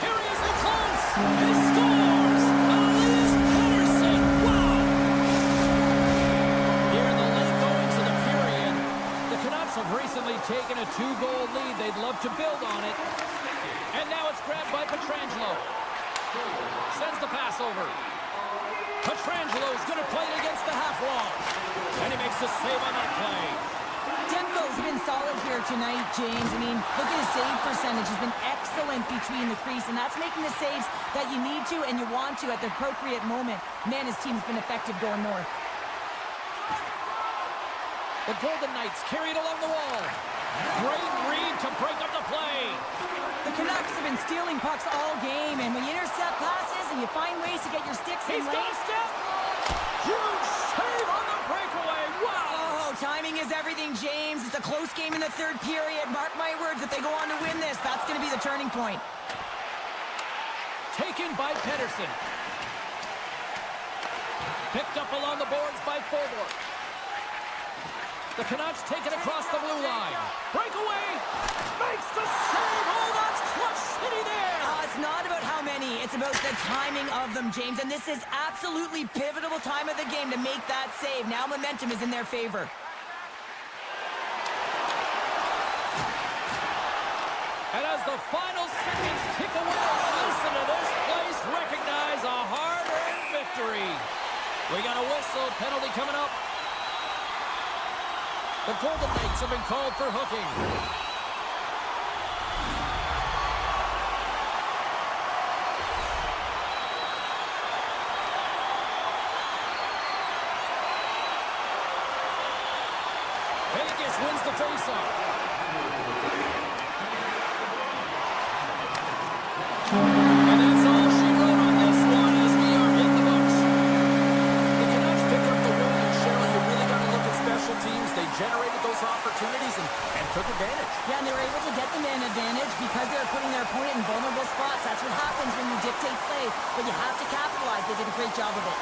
Here he is in close. He scores. Elias Pettersson. Wow. Here in the late goings of the period, the Canucks have recently taken a 2-goal lead. They'd love to build on it. And now it's grabbed by Pietrangelo. Sends the pass over. Petrangelo's going to play it against the half wall. And he makes the save on that play. Demko's been solid here tonight, James. I mean, look at his save percentage. He's been excellent between the crease, and that's making the saves that you need to and you want to at the appropriate moment. Man, his team's been effective going north. The Golden Knights carry it along the wall. Great read to break up the play. The Canucks have been stealing pucks all game, and when you intercept passes and you find ways to get your sticks in He's lane... got a step. Huge save on the breakaway. Wow. Oh, timing is everything, James. It's a close game in the third period. Mark my words, if they go on to win this, that's going to be the turning point. Taken by Pettersson. Picked up along the boards by Forward. The Canucks take it across the blue line. Breakaway. Makes the save. Oh, that's clutch city there. It's not about how many. It's about the timing of them, James. And this is absolutely pivotal time of the game to make that save. Now momentum is in their favor. And as the final seconds tick away, listen to this place recognize a hard-earned victory. We got a whistle. Penalty coming up. The Golden Knights have been called for hooking. Vegas wins the faceoff. And that's all she wrote on this one as we are in the books. The Canucks picked up the win, and Cheryl, you really got to look at special teams. They generated those opportunities and took advantage. Yeah, and they were able to get the man advantage because they were putting their opponent in vulnerable spots. That's what happens when you dictate play, but you have to capitalize. They did a great job of it.